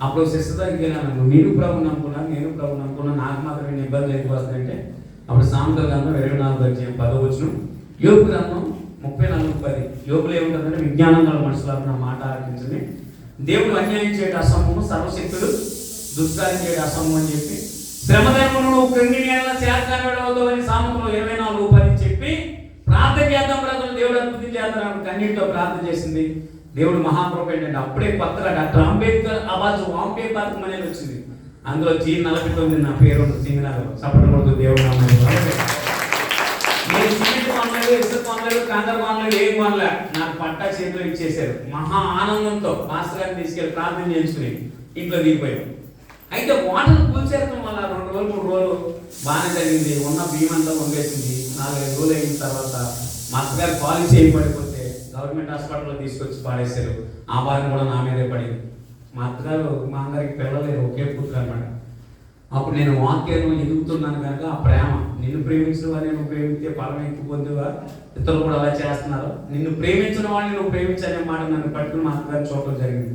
అప్పుడు సిస్టర్ దగ్గరికి వెళ్ళాను. నేను ప్రభుని అనుకున్నాను నాకు మాత్రం ఇబ్బంది ఎందుకు వస్తుందంటే అప్పుడు సామెతల గ్రంథం 24:10 యోబు గ్రంథం 34:10 యోబులో ఏముంటుందంటే విజ్ఞానం గల మనుషులకు నా మాట ఆలకించండి, దేవుడు అన్యాయం చేయడం అసమము, సర్వశక్తుడు దుష్కార్యం చేయడం అసమము అని చెప్పి శ్రమధర్మను నువ్వు కృంగి నేల చేస్తాను అని సామెతలో 24:10 చెప్పి ప్రార్థన చేద్దాం ప్రజలు దేవుడు అద్భుతం చేద్దాం కన్నీటితో ప్రార్థన చేసింది. దేవుడు మహాప్రభు ఏంటంటే అప్పుడే కొత్తగా డాక్టర్ అంబేద్కర్ ఆవాజ్ వాంపే పథకం అనేది వచ్చింది. అందులో G49 నా పేరు సింగనాలు సపోర్ట్ కొడుతూ దేవుడు నేను సిమెంట్ కొనలేదు, ఇసుక కొనలేదు, కందరు కొనలేదు, ఏం కొనలే. నాకు పట్టా చేతిలో ఇచ్చేసారు. మహా ఆనందంతో మాస్టర్ గారిని తీసుకెళ్ళి ప్రార్థన చేసుకుని ఇంట్లో దిగిపోయాం. అయితే వాటర్ కూల్చేయడం వల్ల 2 రోజులు 3 రోజులు బాగానే జరిగింది. ఉన్న బియ్యం అంతా వంగేసింది. 4-5 రోజులు అయిన తర్వాత మాస్టర్ గారు పాలసీ చేయబడిపోతే గవర్నమెంట్ హాస్పిటల్లో తీసుకొచ్చి పాడేశారు. ఆ భారం కూడా నా మీదే పడింది. మా అత్తగారు మా అందరికి పిల్లలేరు, ఒకే కూతురు అనమాట. అప్పుడు నేను వాక్యాన్ని ఎదుగుతున్నాను కనుక ఆ ప్రేమ, నిన్ను ప్రేమించిన వారిని నువ్వు ప్రేమిస్తే ఫలం ఎక్కువ పొందేవా, ఇతరులు కూడా అలా చేస్తున్నారు, నిన్ను ప్రేమించిన వాడిని నువ్వు ప్రేమించనే మాట నన్ను పట్టుకుని మా అత్తగారు చూడటం జరిగింది.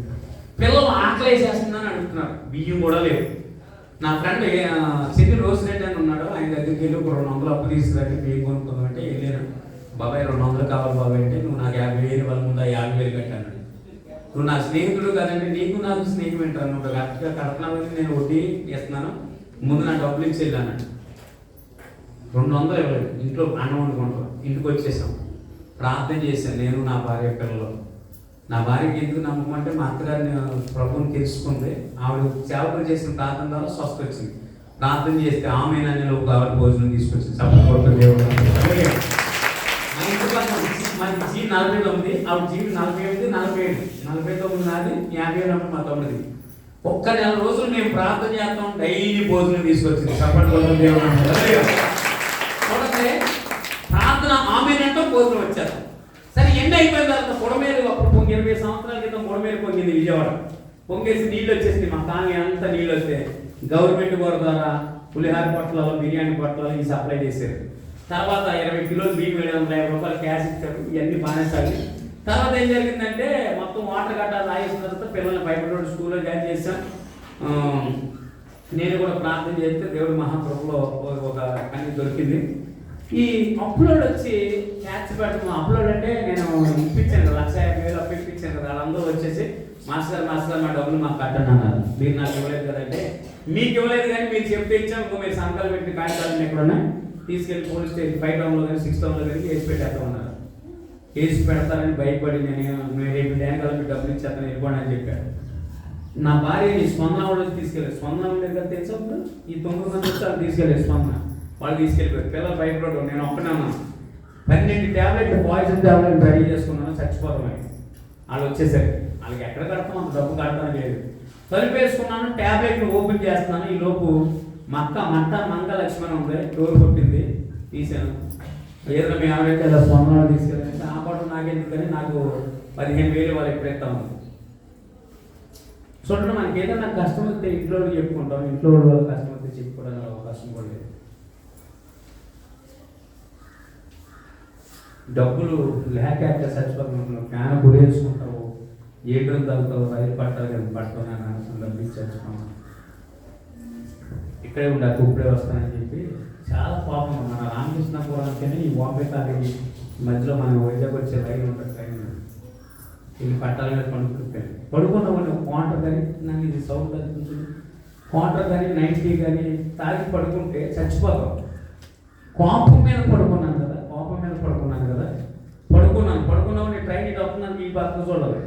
పిల్లలు ఆకలి చేస్తుందని అడుగుతున్నారు, బియ్యం కూడా లేవు. నా ఫ్రెండ్ సిటీ రోజు రెడ్డి అని ఉన్నాడు, ఆయన దగ్గరికి వెళ్ళి 200 అప్పు తీసుకురండి బియ్యం కొనుక్కుందాం అంటే వెళ్ళాను. బాబాయ్ 200 కావాలి బాబాయ్ అంటే నువ్వు నాకు 50,000 వాళ్ళ ముందు 50,000 కట్టాను. నువ్వు నా స్నేహితుడు కదండి, నీకు నాకు స్నేహం ఏంటాను, నువ్వు కరెక్ట్గా కడుతున్నావని నేను వడ్డీ ఇస్తున్నాను, ముందు నా డబ్బులు ఇచ్చి వెళ్ళాను. 200 ఇవ్వలేదు. ఇంట్లో అన్నం వండుకుంటాం. ఇంటికి వచ్చేసాం. ప్రార్థన చేశాను నేను, నా భార్య, పిల్లలు. నా భార్యకి ఎందుకు నమ్మకం అంటే మా అత్తగారిని ప్రభువుని తెలుసుకుంది. ఆవిడ సేవకులు చేసిన ప్రార్థన ద్వారా స్వస్థ వచ్చింది. ప్రార్థన చేస్తే ఆమె నేను ఒక ఆవిడ భోజనం తీసుకొచ్చింది. సపోర్ట్ దేవుడు. మా ఇంటి పక్కన మాది G49, ఆవిడ G48, 47, 49 నాది, 50 మా తమ్ముడిది. ఒక్క 4 రోజులు మేము ప్రార్థన చేస్తాం, డైలీ భోజనం తీసుకొచ్చింది. సపోర్ట్ దేవుడు. చూడండి, ప్రార్థన ఆమెనంటే భోజనం వచ్చారు. సరే ఎండ అయిపోయిన తర్వాత పొడమేరు, అప్పుడు 20 సంవత్సరాల క్రితం పొడమేరు పొంగింది విజయవాడ. పొంగేసి నీళ్ళు వచ్చేసింది. మా కాలనీ అంతా నీళ్ళు వస్తే గవర్నమెంట్ వారి ద్వారా పులిహార పొట్లాలు, బిర్యానీ పొట్లాలు ఇవి సప్లై చేశారు. తర్వాత 20 కిలోలు బియ్యం, 750 రూపాయలు క్యాష్ ఇచ్చారు. ఇవన్నీ బాగానే సాగి తర్వాత ఏం జరిగిందంటే మొత్తం వాటర్ గట్టాలు తాగేసిన తర్వాత పిల్లల్ని బయట స్కూల్లో జాయిన్ చేశాం. నేను కూడా ప్రార్థన చేస్తే దేవుడు మహాప్రభులో ఒక పని దొరికింది. ఈ అప్లోడ్ వచ్చి క్యాచ్ పెట్టడం, అప్లోడ్ అంటే నేను ఇప్పించాను కదా, 1,50,000 అప్పు ఇప్పించాను కదా, వాళ్ళందరూ వచ్చేసి మాస్టర్ మా డబ్బులు మాకు కట్టండి అన్నారు. మీరు నాకు ఇవ్వలేదు కదంటే, మీకు ఇవ్వలేదు కానీ మీరు చెప్తే ఇచ్చాం, ఇంకో మీరు సంతకాలు పెట్టి కాగితాలు ఎక్కడున్నా తీసుకెళ్ళి పోలీస్ స్టేషన్ 5 టౌన్లో కానీ 6 టౌన్లో కానీ వేసి పెట్టేస్తామన్నారు. వేసి పెడతారని భయపడి నేను రేపు బ్యాంకులో మీ డబ్బులు ఇచ్చేస్తాను వెళ్ళిపోండి అని చెప్పాడు. నా భార్యని స్పందన వాళ్ళు తీసుకెళ్ళారు. స్పందన దగ్గర తెలుసా, ఈ 9 మంది వచ్చి వాళ్ళు తీసుకెళ్ళారు. స్పందన వాళ్ళు తీసుకెళ్ళిపోయారు. పిల్లలు భయపడరు, నేను ఒక్కనే ఉన్నాను. 12 ట్యాబ్లెట్ పాయిజన్ ట్యాబ్లెట్ రెడీ చేసుకున్నాను, చచ్చిపోతామని. వాళ్ళు వచ్చేసరికి వాళ్ళకి ఎక్కడ కడతాం, అంత డబ్బు కడతాను లేదు. తలుపేసుకున్నాను, ట్యాబ్లెట్ ఓపెన్ చేస్తున్నాను. ఈ లోపు మంగళక్ష్మణ్ ఉంది, డోర్ కొట్టింది, తీసాను. ఏదైనా మీ ఆవిడైతే అలా స్పందన తీసుకెళ్ళి ఆ పాటు నాకెందుకని నాకు 15,000 వాళ్ళు ఎప్పుడు ఎత్తా ఉంది. చూడండి, మనకి ఏదైనా కష్టం వస్తే ఇంట్లో చెప్పుకుంటాం, ఇంట్లో వాళ్ళు కష్టం వస్తే చెప్పుకోవడానికి అవకాశం కూడా లేదు. డబ్బులు లేక చచ్చిపోతున్నాం, ఫ్యాన్ గురేసుకుంటావు, ఏడుని తగ్గుతావు, రైలు పట్టాలి కానీ పడతావు, డబ్బులు చచ్చిపోతాం. ఇక్కడే ఉండాలి, ఇప్పుడే వస్తానని చెప్పి చాలా పాపం. మన రామకృష్ణపురానికైనా ఈ బాంబే తారీఖు మధ్యలో మన వైజాగ్ వచ్చే రైలు ఉంటుంది, ట్రైన్ ఇది పట్టాల మీద పడుకున్న వాళ్ళు క్వార్టర్ కానీ, నాకు ఇది సౌండ్ అనిపించింది, క్వార్టర్ కానీ 90 కానీ తాగి పడుకుంటే చచ్చిపోతాం. కోపం మీద పడుకున్నాను కదా, పడుకున్నావు ట్రైన్ ఇటు అవుతున్నాను, మీ పక్కన చూడాలి,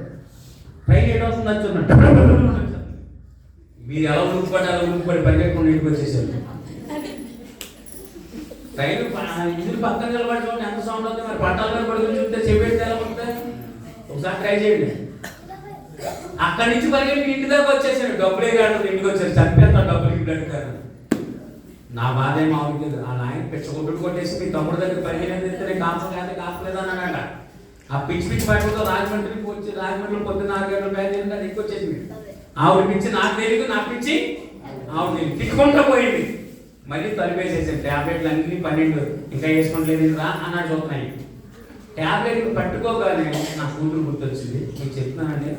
ట్రైన్ ఎటు అవుతుంది వచ్చున్నట్టు మీరు ఎలా ఉరుకుపడి పరిగెట్టుకుని ఇంటికి వచ్చేసారు. ట్రైన్ ఇంటికి పక్కన నిలబడి చూడండి ఎంత సౌండ్ అవుతుంది. మరి పట్టాల మీద పడుకుని చూస్తే చెప్పేది ఎలా ఉంటుంది, ఒకసారి ట్రై చేయండి. అక్కడి నుంచి పరిగెట్టి ఇంటి దగ్గర వచ్చేసాడు, డబ్బులే కాదు ఇంటికి వచ్చారు, చనిపోతాను డబ్బులు ఇంటి అడుగుతారు. నా బాధ ఏమో అవుతుంది. ఆ నాయన పిచ్చగొడ్డు కొట్టేసి మీ తమ్ముడు దగ్గర 15 ఇస్తే కాపలేదు అన్నాడట. ఆ పిచ్చి పట్టుతో రాజమండ్రికి వచ్చి రాజమండ్రిలో పొద్దున్న 4 గంటల బయలుదేరింది, అది ఎక్కువచ్చేసింది. ఆవిడ పిచ్చి నాకు తెలియదు, నా పిచ్చి ఆవిడ తిట్టుకుంటూ పోయింది. మళ్ళీ తలిపేసేసాను. ట్యాబ్లెట్లు అన్ని 12 ఇంకా వేసుకోవట్లేదు రా అన్నాడు. చూస్తున్నాయి ట్యాబ్లెట్లు పట్టుకోగానే నా కూతురు గుర్తొచ్చింది. మీకు చెప్తున్నానండి,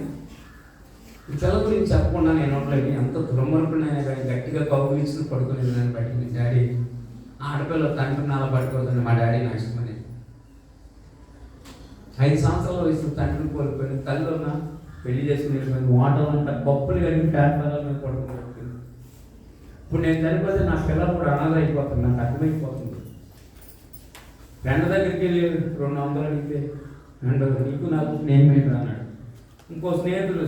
ఈ పిల్లల గురించి చెప్పకుండా నేను ఉండలేదు. ఎంత దుర్మరుకున్నాయని కానీ గట్టిగా కౌగులించుకుని పడుకునేది. నన్ను పట్టింది డాడీ ఆడపిల్ల తండ్రి నాలా పట్టుకోవద్దని మా డాడీ నా ఇష్టమని. 5 సంవత్సరాల వయసు తండ్రిని కోల్పోయింది. తల్లి ఉన్న పెళ్లి చేసుకుని వెళ్ళిపోయింది. వాటర్ అంతా పప్పులు కలిపి ప్లాట్ఫారాల మీద పడుకుని. ఇప్పుడు నేను చనిపోతే నా పిల్లలు కూడా అనాథ అయిపోతుంది, నాకు అర్థమైపోతుంది. ఫ్రెండ్ దగ్గరికి వెళ్ళి 200 అడిగితే నీకు నాకు స్నేహమేంటి అన్నాడు. ఇంకో స్నేహితుడు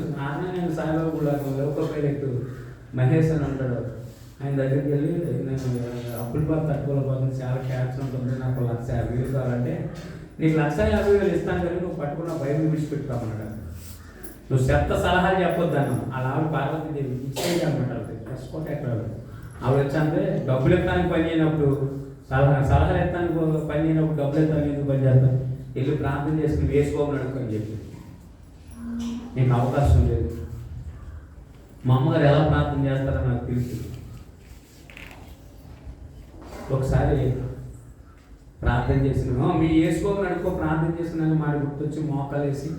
నేను సాయిబాబు కూడా లోక పైలట్ మహేష్ అని అంటాడు. ఆయన దగ్గరికి వెళ్ళి నేను అప్పుల బాధ తట్టుకోలేకపోతుంది, చాలా క్యాప్స్ ఉంటుంది, నాకు 1,50,000 కావాలంటే నీకు 1,50,000 ఇస్తాను కానీ నువ్వు పట్టుకున్న బైబిల్ విడిచిపెట్టుకోమన్నాడు. నువ్వు చెత్త సలహాలు చెప్పొద్దు అన్నాను. అలా ఆవిడ పార్వతీదేవి ఇచ్చేది అనమాట. రెస్పాట్ ఎక్కడ ఆవిడ వచ్చాంటే డబ్బులు ఎత్తానికి పని అయినప్పుడు సలహాలు ఎత్తానికి పని అయినప్పుడు డబ్బులు ఎత్తానికి ఎందుకు పని చేస్తాను, వెళ్ళి ప్రార్థన చేసుకుని వేసుకోమని అనుకొని చెప్పి నీకు అవకాశం లేదు. మా అమ్మగారు ఎలా ప్రార్థన చేస్తారో నాకు తెలుసు. ఒకసారి ప్రార్థన చేసిన మీ వేసుకోమని అనుకో ప్రార్థన చేసిన మాట గుర్తొచ్చి మోకాలేసి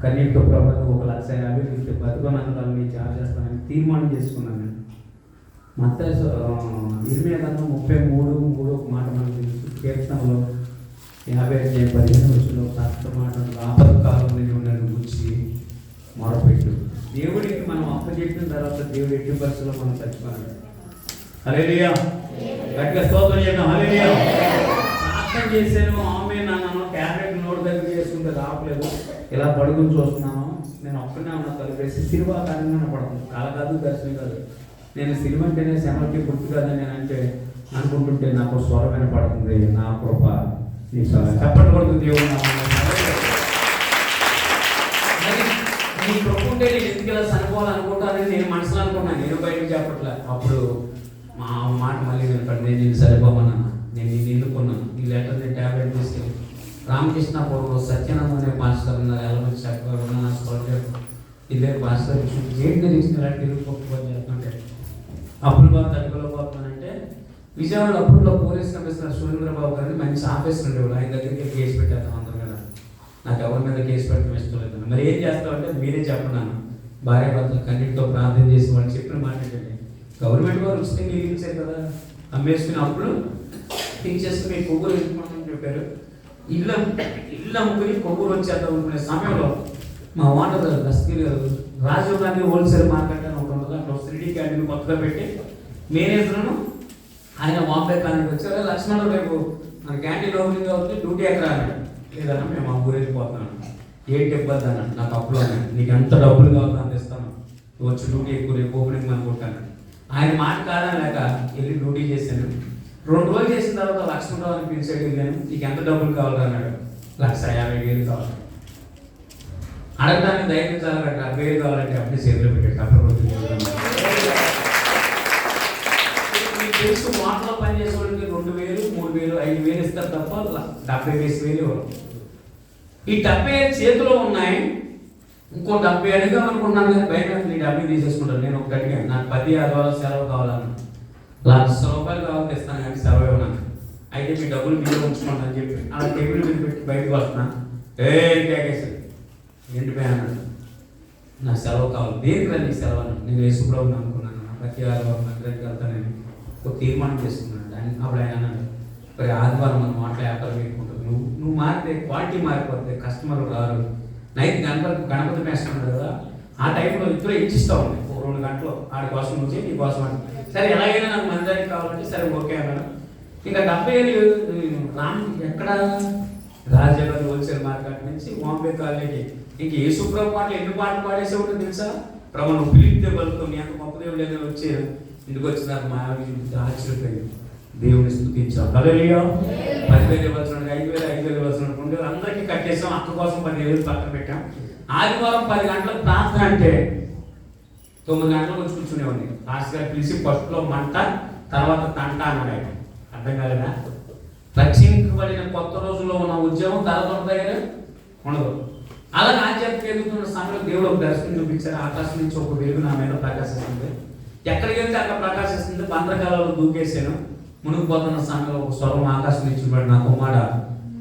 కన్నీటితో ప్రభుత్వం 1,50,000 ఇస్తే బతుకున్నందుకు మీ చార్జ్ చేస్తానని తీర్మానం చేసుకున్నాను. నేను మత్తయి 23:3 ఒక మాట మనకు తెలుసు. కీర్తనలో 50:15 కష్ట మాట ఆపత్కాలంలో నన్ను గురించి మొరపెట్టు. దేవుడికి మనం అప్పచెప్పిన తర్వాత దేవుడు ఎట్టి పరిస్థితుల్లో మనం చచ్చిపోయాడు. హల్లెలూయా, గట్టిగా స్తోత్రం చేద్దాం. హల్లెలూయా. ప్రార్థన చేశాను, ఆమె నాన్న క్యారెట్ నోటు దగ్గర చేసుకుంటే రావట్లేదు, ఇలా పడుకుని చూస్తున్నాను. నేను ఒక్కనే ఉన్న తలుపేసి సినిమా కారణంగా పడుతుంది, కళ కాదు దర్శనం కాదు. నేను సినిమా అంటేనే శ్రమకి గుర్తు కాదని నేను అంటే అనుకుంటుంటే నాకు స్వరం వినపడుతుంది. నా కృప నీ స్వరం చెప్పండి పడుతుంది. దేవుడు నీ కృప ఉంటే నేను ఎందుకు ఇలా చనిపోవాలనుకుంటానని నేను మనసులో అనుకున్నాను, నేను బయటకు చెప్పట్లే. అప్పుడు మా మాట మళ్ళీ వినపడి నేను సరిపోమన్నాను, నేను నిన్ను ఎన్నుకున్నాను. ఈ లెటర్ నేను ట్యాబ్లెట్ తీసుకెళ్ళి రామకృష్ణపురంలో సత్యానంద అనే పాస్టర్ ఉన్నారు, ఎలా మంచి చక్కగా ఉన్న ఇదే పాస్టర్ ఏంటి తీసుకెళ్ళాలి తిరుగుపోకపోతే చేస్తుంటే అప్పుల బాబు తట్టుకోలేకపోతున్నానంటే విజయవాడ అప్పుల్లో పోలీస్ కమిషనర్ సురేంద్రబాబు గారిని మంచి ఆఫీసర్ ఉండేవాళ్ళు. ఆయన దగ్గరికి కేసు పెట్టేద్దాం అందరం కదా. నాకు ఎవరి మీద కేసు పెట్టడం ఇష్టం లేదు. మరి ఏం చేస్తామంటే మీరే చెప్పన్నాను, భార్య భర్తలు కన్నిటితో ప్రార్థన చేసి వాళ్ళు చెప్పిన మాట ఏంటంటే, గవర్నమెంట్ వారు ఉచితంగా ఇచ్చారు కదా, అమ్మేసుకుని అప్పుడు తీసేసుకుని కొవ్వూరు వెళ్ళిపోమని చెప్పారు. ఇల్లు అమ్ముకుని కొవ్వూరు వచ్చేద్దాం అనుకునే సమయంలో మా owner Dastagiri Rajiv Gandhi wholesale market అని ఒకటి ఉంటుంది, అక్కడ 3D క్యాంటీన్ కొత్తగా పెట్టి మేనేజర్ను ఆయన బాంబే కాలేజీకి వచ్చారు. లక్ష్మణరావు రేపు మన క్యాంటీన్ ఓపెనింగ్ అవుతుంది, డ్యూటీ ఎక్కడ అన్నాడు. లేదన్నా మేము ఆ ఊరు వెళ్ళిపోతున్నాను. ఏంటి ఇబ్బంది అన్న, నాకు అప్పులు అన్నాడు. నీకు ఎంత డబ్బులు కావాలో అంత ఇస్తాను, నువ్వు వచ్చి డ్యూటీ ఎక్కువ రేపు ఓపెనింగ్ అనుకుంటాను. ఆయన మాట కాదని లేక వెళ్ళి డ్యూటీ చేశాను. 2 రోజులు చేసిన తర్వాత లక్ష్మణరావు అని పిలిచాడు. వెళ్ళాను, నీకు ఎంత డబ్బులు కావాలన్నాడు. 1,50,000 కావాలి. అడగడానికి ధైర్యం చాలా 70,000 కావాలంటే అప్పుడే చేతిలో పెట్టాడు. అప్పుడు మీకు తెలుసు, మాటలో పనిచేసే వాళ్ళకి 2,000, 3,000, 5,000 ఇస్తారు తప్ప 70,000 ఇవ్వరు. ఈ 70,000 చేతిలో ఉన్నాయి. ఇంకో 70 అడిగాం అనుకున్నాను, కానీ బయట నీ 70 తీసేసుకుంటాను. నేను ఒకటి అడిగాను, నాకు 10 ఆదివారాలు సెలవు కావాలన్నా. 1,00,000 రూపాయలు కావాలి ఇస్తాను, కానీ సెలవు ఇవ్వను. అయితే మీ డబ్బులు మీరు ఉంచుకోండి అని చెప్పి అలా టేబుల్ మీద పెట్టి బయటకు వస్తున్నా. కేకేసాడు, ఏంటి పోయి అన్నాడు. నా సెలవు కావాలి. దేనికి రా నీకు సెలవు అన్నాడు. నేను యేసుప్రభుని అనుకున్నాను, ప్రతి ఆదివారం మందిరానికి వెళ్తానని ఒక తీర్మానం చేసుకున్నాడు. అప్పుడు ఆయన అన్నాడు, మరి ఆదివారం మనం మాటలు వ్యాపారం పెట్టుకుంటుంది, నువ్వు మారితే క్వాలిటీ మారిపోతే కస్టమర్లు రారు. నైట్ గణపతి వేస్తున్నాడు కదా, ఆ టైంలో ఇద్దరు ఇచ్చిస్తూ ఉంది. 2 గంటలు ఆడి కోసం నుంచి నీ కోసం అంటే, సరే ఎలాగైనా నాకు మందిరానికి కావాలంటే సరే ఓకే అన్నాడు. ఇంకా 70,000 రామ్ ఎక్కడ రాజాగారి హోల్సేల్ మార్కెట్ నుంచి బాంబే కాలేజీ. ఇంక యేసుప్రభు పాటలు ఎన్ని పాటలు పాడేసేవాడు తెలుసా? ప్రభు నువ్వు పిలిపితే బలుతో నీ అంత గొప్ప దేవుడు ఏదైనా వచ్చి ఇంటికి వచ్చినారు. మా ఆశ్చర్యపోయింది, దేవుని స్తుతించాం. హల్లెలూయా. 10,000 ఇవ్వాల్సిన 5,000 ఇవ్వాల్సిన 2,000 అందరికీ కట్టేసాం. అక్క కోసం 10,000 పక్కన పెట్టాం. ఆదివారం 10 గంటలకు ప్రార్థన అంటే 9 గంటలకు వచ్చి కూర్చునేవాడిని. లాస్ట్ గారు పిలిచి ఫస్ట్లో మంట, తర్వాత తంట అన్నాడు. అర్థం కాలేదా? రక్షించబడిన కొత్త రోజుల్లో ఉన్న ఉద్యమం తరతర దగ్గర ఉండదు. అలాగే ఆధ్యాత్మిక ఎదుగుతున్న సమయంలో దేవుడు ఒక దర్శనం చూపించారు. ఆకాశం నుంచి ఒక వెలుగు నా మీద ప్రకాశిస్తుంది. ఎక్కడికి వెళ్తే అక్కడ ప్రకాశిస్తుంది. బంధకాలలో దూకేసాను. మునిగిపోతున్న సమయంలో ఒక స్వరం ఆకాశం నుంచి నా కుమార,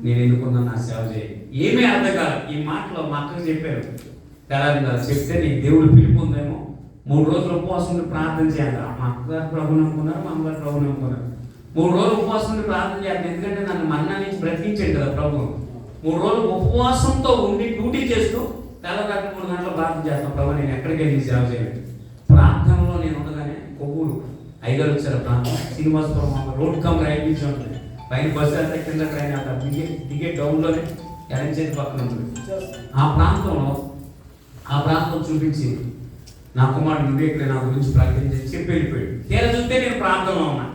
నేను ఎందుకున్నా నా సేవ చేయి. ఏమీ అర్థం కాదు. ఈ మాటలో మా అక్కకి చెప్పారు. చెప్తే నీకు దేవుడు పిలుపు ఉందేమో, 3 రోజులు ఉపవాసం ఉండి ప్రార్థన చేయాలి. మా అక్కగారు ప్రభుని అనుకున్నారు, మా అమ్మగారు ప్రభుని అనుకున్నారు. 3 రోజులు ఉపవాసం ఉండి ప్రార్థన చేయాలి. ఎందుకంటే నన్ను మన్నా నుంచి బ్రతికించాడు కదా ప్రభు. 3 రోజులు ఉపవాసంతో ఉండి డ్యూటీ చేస్తూ తెల్లగట్ట 3 గంటలు ప్రార్థన చేస్తాను. ప్రభు నేను ఎక్కడికి వెళ్ళి సేవ చేయాలి. ప్రార్థనలో నేను ఉండగానే కొవ్వూరు అయ్యగారు వచ్చారు. ప్రాంతం శ్రీనివాసపురం రోడ్ కమ్ రైట్ నుంచి ఉంటుంది. పైన బస్సు వెళ్తే కింద ట్రైన్ వెళ్తారు. దిగే డౌన్లోనే ఎడం చేతి పక్కన ఉంటుంది. ఆ ప్రాంతం చూపించి నా కుమారుడు నువ్వే ఇక్కడ నా గురించి ప్రకటించి చెప్పి వెళ్ళిపోయాడు. తీరా చూస్తే నేను ప్రాంతంలో ఉన్నా.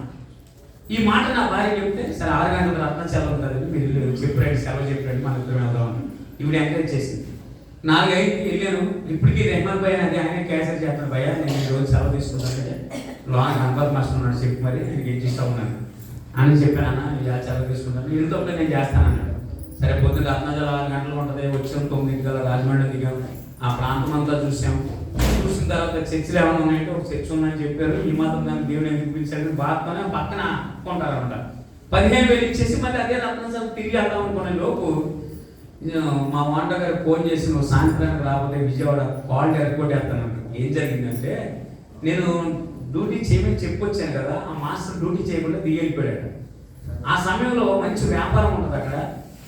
ఈ మాట నా భార్య చెప్తే సరే 6 గంటల రత్న సెలవు ఉంటుందండి, మీరు చెప్పారండి, సెలవు చెప్పారండి, మన ఇద్దరు వెళ్దామని ఇవిడ ఎంకరేజ్ చేసింది. 4-5 వెళ్ళాను. ఇప్పటికీ రెహమాన్ భయ్య అది ఆయన క్యాన్సర్ చేస్తాను. భయ్య నేను ఈ రోజు సెలవు తీసుకుంటానంటే లాంగ్ గణపతి మాస్టర్ ఉన్నాడు, చెప్పి మరి నేను ఏం చేస్తా ఉన్నాను అని చెప్పాను. అన్న ఇలా సెలవు తీసుకుంటాను, ఇంతప్పుడు నేను చేస్తానన్నాడు. సరే పొద్దున్న రత్నాజల 6 గంటలు ఉంటుంది. వచ్చాం 9 గల రాజమండ్రి దిగాం. ఆ ప్రాంతం అంతా చూసాం. చూసిన తర్వాత చర్చిలు ఏమైనా ఉన్నాయంటే ఒక చర్చ్ ఉందని చెప్పారు. ఈ మాత్రం దాన్ని దేవుని ఎందుకు పిలిచాడు బాధతోనే పక్కన కొంటారన్నమాట. 15,000 ఇచ్చేసి మళ్ళీ అదే రత్నసభ తిరిగి వెళ్దాం అనుకునే లోపు మా వంట గారు ఫోన్ చేసి నువ్వు సాయంత్రానికి రాకపోతే విజయవాడ క్వాలిటీ ఎయిర్పోర్ట్ వేస్తాను. ఏం జరిగిందంటే నేను డ్యూటీ చేయమని చెప్పొచ్చాను కదా, ఆ మాస్టర్ డ్యూటీ చేయకుండా దిగి వెళ్ళిపోయాడు. ఆ సమయంలో మంచి వ్యాపారం ఉంటుంది అక్కడ.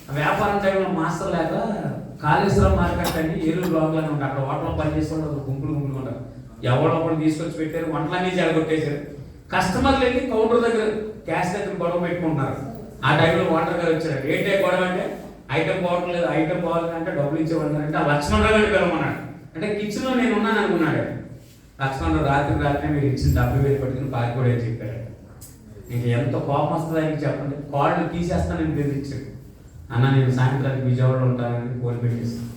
ఆ వ్యాపారం టైంలో మాస్టర్ లేక కాళేశ్వరం మార్కెట్ అని ఏలూరు బ్లాక్లోనే ఉంటారు. అక్కడ హోటల్లో పనిచేసే వాళ్ళు గుంపులు ఉంటారు. ఎవరో ఒకరు తీసుకొచ్చి పెట్టారు, వంటలన్నీ చెడగొట్టేశారు. కస్టమర్లు వెళ్ళి కౌంటర్ దగ్గర క్యాష్ దగ్గర గొడవ పెట్టుకుంటున్నారు. ఆ టైంలో వాటర్ గారు వచ్చారు. ఏంటే గొడవ అంటే ఐటమ్ పోవట్లేదు, ఐటమ్ పోవాలంటే డబ్బులు ఇచ్చేవాళ్ళంటే ఆ లక్ష్మణరావు గారిని పిలవమన్నాడు. అంటే కిచెన్లో నేను ఉన్నాను అనుకున్నాడు. లక్ష్మణరావు రాత్రి మీరు ఇచ్చిన 70,000 పట్టుకుని పారిపోయి అని చెప్పాడు. ఇంక ఎంత కోపం వస్తుంది ఆయనకి చెప్పండి. కాళ్ళు తీసేస్తానని బెదిరించాడు. అన్న నేను సాయంత్రానికి విజయవాడలో ఉంటానని ఫోన్ పెట్టేస్తాను.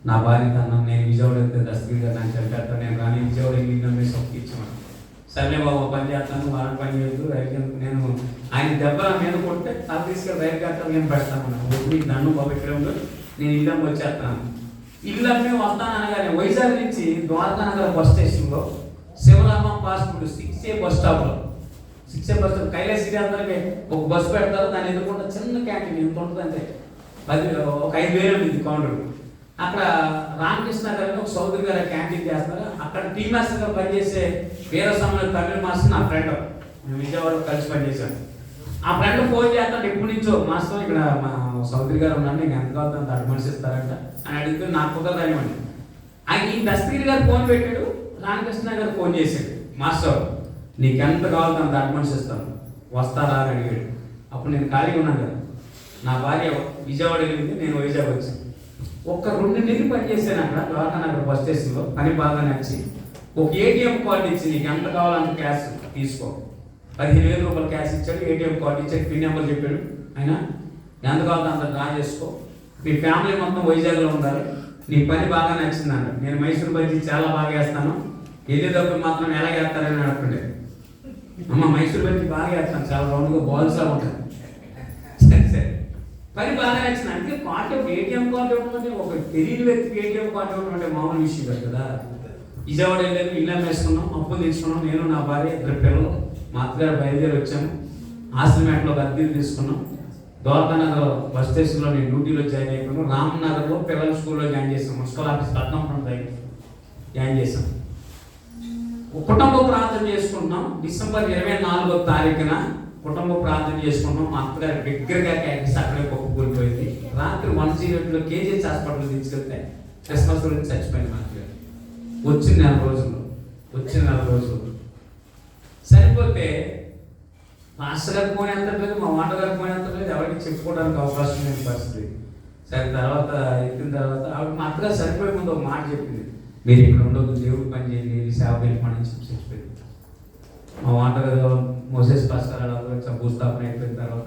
నా భార్యకి అన్నాను, నేను విజయవాడ వెళ్తే దస్తగిరిగా నాకు చదివేస్తాను, నేను రాని విజయవాడ వెళ్ళి సొక్కి ఇచ్చాను. సర్లే బాబు పని చేస్తాను, వారం పని చేయదు రైతు. నేను ఆయన దెబ్బ మీద కొడితే అది తీసుకెళ్ళి రైతు కట్టాలి నేను పెడతాను. నీకు నన్ను బాబు ఇక్కడ నేను ఇల్లు వచ్చేస్తాను. ఇల్లు అమ్మే వస్తాను అనగానే వైజాగ్ నుంచి ద్వారకా నగర్ బస్ స్టేషన్లో Sivarama fast food 6A bus స్టాప్లో 6A బస్ స్టాప్ కైలాసగిరి అందరికి ఒక బస్సు పెడతారు. దాన్ని ఎదుర్కొంటే చిన్న క్యాంటీన్ ఎంత ఉంటుంది అంటే 5,000 ఉంది కౌంటర్. అక్కడ రామకృష్ణ గారు ఒక సౌదరి గారు క్యాంటీన్ చేస్తారు. అక్కడ టీ మాస్టర్గా పనిచేసే వీరస్వామి తమిళ మాస్టర్ నా ఫ్రెండ్, మేము విజయవాడలో కలిసి పనిచేశాను. ఆ ఫ్రెండ్ ఫోన్ చేస్తాడు ఎప్పటి నుంచో, మాస్టర్ ఇక్కడ మా సౌదరి గారు ఉన్నాను, నీకు ఎంత కావాలి అంత అడ్వాన్స్ ఇస్తారంట అని అడిగితే నాకు కుదరనివ్వండి. ఈ దస్తగిరి గారు ఫోన్ పెట్టాడు, రామకృష్ణ గారు ఫోన్ చేశాడు, మాస్టర్ నీకు ఎంత కావాలో అంత అడ్వాన్స్ ఇస్తాను, వస్తారా అని అడిగాడు. అప్పుడు నేను ఖాళీగా ఉన్నాను కదా, నా భార్య విజయవాడ వెళ్ళింది, నేను వైజాగ్ వచ్చాను. ఒక్క 2 నెలలు పనిచేసాను అక్కడ ద్వారకా నగర్ బస్ స్టేషన్లో, పని బాగా నచ్చి ఒక ఏటీఎం కార్డు ఇచ్చి నీకు ఎంత కావాలంత క్యాష్ తీసుకో, 15,000 రూపాయలు క్యాష్ ఇచ్చాడు. ఏటీఎం కార్డు ఇచ్చాడు, పిన్ నెంబర్ చెప్పాడు. ఆయన ఎంత కావాలో అంత డ్రా చేసుకో, మీ ఫ్యామిలీ మొత్తం వైజాగ్లో ఉండాలి, నీ పని బాగా నచ్చిందంట. నేను మైసూర్ బజ్జీ చాలా బాగా వేస్తాను, వెళ్ళేటప్పుడు మాత్రం ఎలా వేస్తారని అడుగుతుండే. అమ్మ మైసూర్ బజ్జీ బాగా వేస్తాను, చాలా రౌండ్గా బాల్స్లా ఉంటుంది. సరే సరే పని బాగా నచ్చింది. అంటే కార్డు ఏటీఎం కార్డు ఇవ్వడం అంటే ఒక తెలియని వ్యక్తికి ఏటీఎం కార్డు ఇవ్వడం అంటే మామూలు విషయం కాదు కదా. విజయవాడ వెళ్ళాము, ఇల్లు వేసుకున్నాం, అప్పులు తీసుకున్నాం, నేను నా భార్య 2 పిల్లలు, మా అత్తగారు బయలుదేరి వచ్చాము. ఆశ్రమేటలో ఒక అద్దెలు తీసుకున్నాం. ద్వారకా నగర్ బస్ స్టేషన్లో నేను డ్యూటీలో జాయిన్ అయిపోయాను. రామనగర్లో పిల్లల స్కూల్లో జాయిన్ చేసాం, మున్సిపల్ ఆఫీస్ పట్నం దగ్గర జాయిన్ చేసాం. కుటుంబ ప్రార్థన చేసుకుంటున్నాం. డిసెంబర్ 24వ తారీఖున కుటుంబ ప్రార్థన చేసుకుంటాం. మా అత్తగారు దగ్గరగా క్యాకేసి అక్కడే కూలిపోయింది. రాత్రి 108లో కేజీహెచ్ హాస్పిటల్ తీసుకెళ్తే క్రిస్మస్ గురించి చచ్చిపోయింది. మా అత్తగారు వచ్చిన 4 రోజులు సరిపోతే మాస్టర్ గారికి పోనీ ఎంత లేదు, మా మాట గారికి పోనీ ఎంత లేదు, ఎవరికి చెప్పుకోవడానికి అవకాశం లేని పరిస్థితి. సరే తర్వాత ఎక్కిన తర్వాత ఆవిడ మా అత్తగారు సరిపోయే ముందు ఒక మాట చెప్పింది, మీరు ఇక్కడ ఉండదు, దేవుడు పని చేయండి, సేవ వెళ్ళిపోండి అని చెప్పిపోయింది. మా వాంటగారు మోసేస్ పాస్టర్ భూస్థాపన అయిపోయిన తర్వాత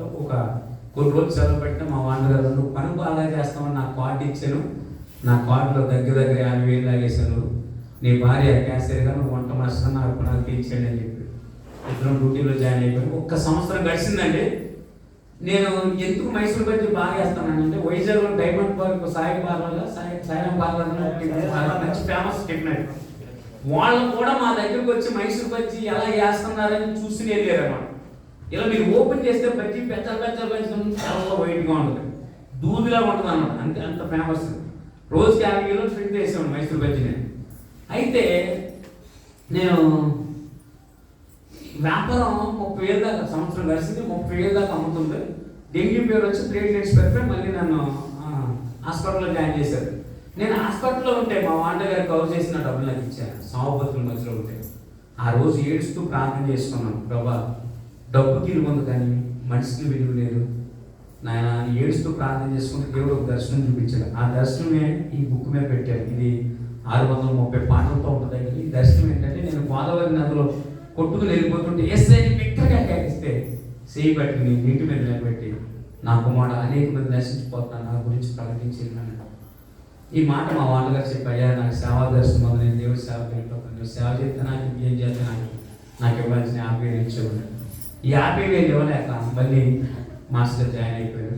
కొన్ని రోజులు సెలవు పెట్టిన మా వాంటగారు నువ్వు పని బాగా చేస్తామని నాకు కార్డు ఇచ్చాను, నా కార్డులో దగ్గర 50,000 లాగేశాను, నీ భార్య క్యాన్సర్గా నువ్వు వంట మాస్టర్ నాకు తీర్చండి అని చెప్పి ఇద్దరం డ్యూటీలో జాయిన్ అయిపోయాను. 1 సంవత్సరం గడిచిందండి. నేను ఎందుకు మైసూర్ బజ్జీ బాగా వేస్తానంటే వైజాగ్లో డైమండ్ పార్క్ సాయి పార్లర్లో సాయిరాం పార్లర్ మంచి ఫేమస్ టిఫిన్, వాళ్ళు కూడా మా దగ్గరకు వచ్చి మైసూర్ బజ్జీ ఎలా వేస్తున్నారని చూసి వెళ్ళారన్నమాట. ఇలా మీరు ఓపెన్ చేస్తే బజ్జీ పెచ్చలు చాలా వైట్గా ఉంటుంది, దూదిలా ఉంటుంది అన్నమాట. అంత ఫేమస్. రోజుకి 50 కిలోలు ఫిట్ చేసాను మైసూర్ బజ్జీని. అయితే నేను వ్యాపారం 30,000 దాకా సంవత్సరం కలిసింది, 30,000 దాకా అమ్ముతుంది. డెంగ్యూ పేరు వచ్చి ప్లేట్లెట్స్ పెడితే మళ్ళీ నన్ను హాస్పిటల్లో జాయిన్ చేశారు. నేను హాస్పిటల్లో ఉంటే మా వాంటగారికి కవర్ చేసిన డబ్బులు నాకు ఇచ్చాను. సామపత్రుల మధ్యలో ఉంటే ఆ రోజు ఏడుస్తూ ప్రార్థన చేసుకున్నాను, ప్రభా డబ్బుకి విలువ ఉంది కానీ మనిషికి విలువ లేదు నాయన. ఏడుస్తూ ప్రార్థన చేసుకుంటే దేవుడు ఒక దర్శనం చూపించాడు. ఆ దర్శనమే ఈ బుక్ మీద పెట్టారు. ఇది 630 పాటలతో ఉంటుంది. ఈ దర్శనం ఏంటంటే నేను గోదావరి నదిలో కొట్టుకుని వెళ్ళిపోతుంటే ఎస్ఐని బిక్కగా కేకిస్తే చేయి పట్టుకుని నీటి మీద నిలబెట్టి నా కుమారుడు అనేక మంది నశించిపోతున్నాను, నా గురించి ప్రకటించింది. ఈ మాట మా వాళ్ళగారు చెప్పాయా, నాకు సేవా దర్శనం వల్ల నేను దేవుడి సేవ వెళ్ళిపోతాను, సేవ చేస్తే నాకు ఏం చేస్తే నాకు ఇవ్వాల్సిన 50,000 ఇచ్చేవాడు. ఈ 50,000 ఇవ్వలేక మళ్ళీ మాస్టర్ జాయిన్ అయిపోయాడు.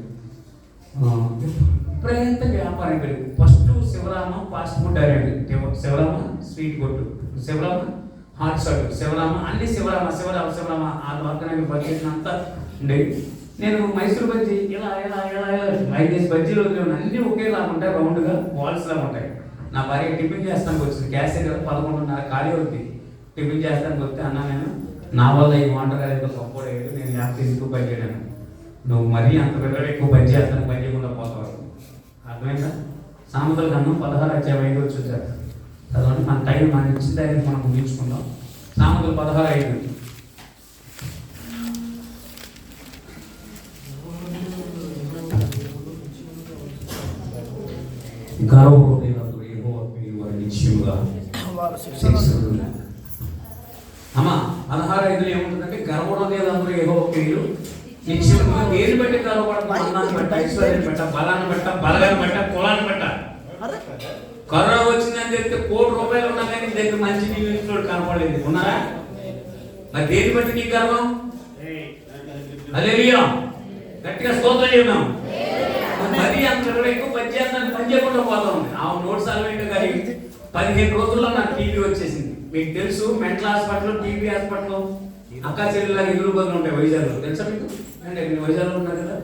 విపరీత వ్యాపారం పెరిగింది. First Shivarama fast food arrange, Shivarama sweet కొట్టు, శివరామ హాట్ షాట్, శివరామ అన్ని శివరామ ఆ ద్వారకా బడ్జెట్ అంతా ఉండేది. నేను మైసూర్ బజ్జీ ఇలా 5 బజ్జీలు అన్నీ ఒకేలా ఉంటాయి, రౌండ్గా బాల్స్ లాగా ఉంటాయి. నా భార్య టిఫిన్ చేస్తానికి వచ్చింది, క్యాషియర్ కదా 11:30 ఖాళీ అవుతుంది. టిఫిన్ చేస్తానికి వస్తే అన్నా నేను నా వల్ల ఈ వాంటర్ ఏదో సపోర్ట్ అయ్యాడు, నేను లేకపోతే ఎందుకు పని చేయడాను, నువ్వు మరీ అంత పిల్లలు ఎక్కువ పని చేస్తాను, పని చేయకుండా పోతావు. అర్థమైందా? సామెతల కన్నా 16:5 వచ్చారు. అదంటే మన టైం మన ఇచ్చిన టైం మనం ముగించుకుందాం. సామెతలు 16:5. అమ్మా 16:5 ఏముంటుందంటే గర్వం లేదందరూ ఏవో పేరు నిశ్చయంగా దేని బట్టి గర్వపడతాం, అన్నాన్ని బట్ట, ఐశ్వర్యాన్ని బట్ట, బలాన్ని బట్ట, బలగాన్ని బట్ట, కులాన్ని బట్ట. కరోనా వచ్చిందని చెప్తే 1 కోటి రూపాయలు ఉన్నా కానీ దగ్గర మంచి నీళ్ళు కనపడలేదు, ఉన్నారా? మరి దేని బట్టి నీకు గర్వం? హల్లెలూయా, గట్టిగా స్తోత్రం చేద్దాం. మరి అంత ఎక్కువ పని చేయకుండా పోతా ఉంది. ఆ నోట్స్ అలవేంటి కానీ 15 రోజుల్లో నాకు టీబీ వచ్చేసింది. మీకు తెలుసు, మెంటల్ హాస్పిటల్, టీబీ హాస్పిటల్ అక్కా చెల్లెలా ఎదురు బదులు ఉంటాయి వైజాగ్లో, తెలుసా మీకు? అంటే మీరు వైజాగ్లో ఉన్నారు కదా.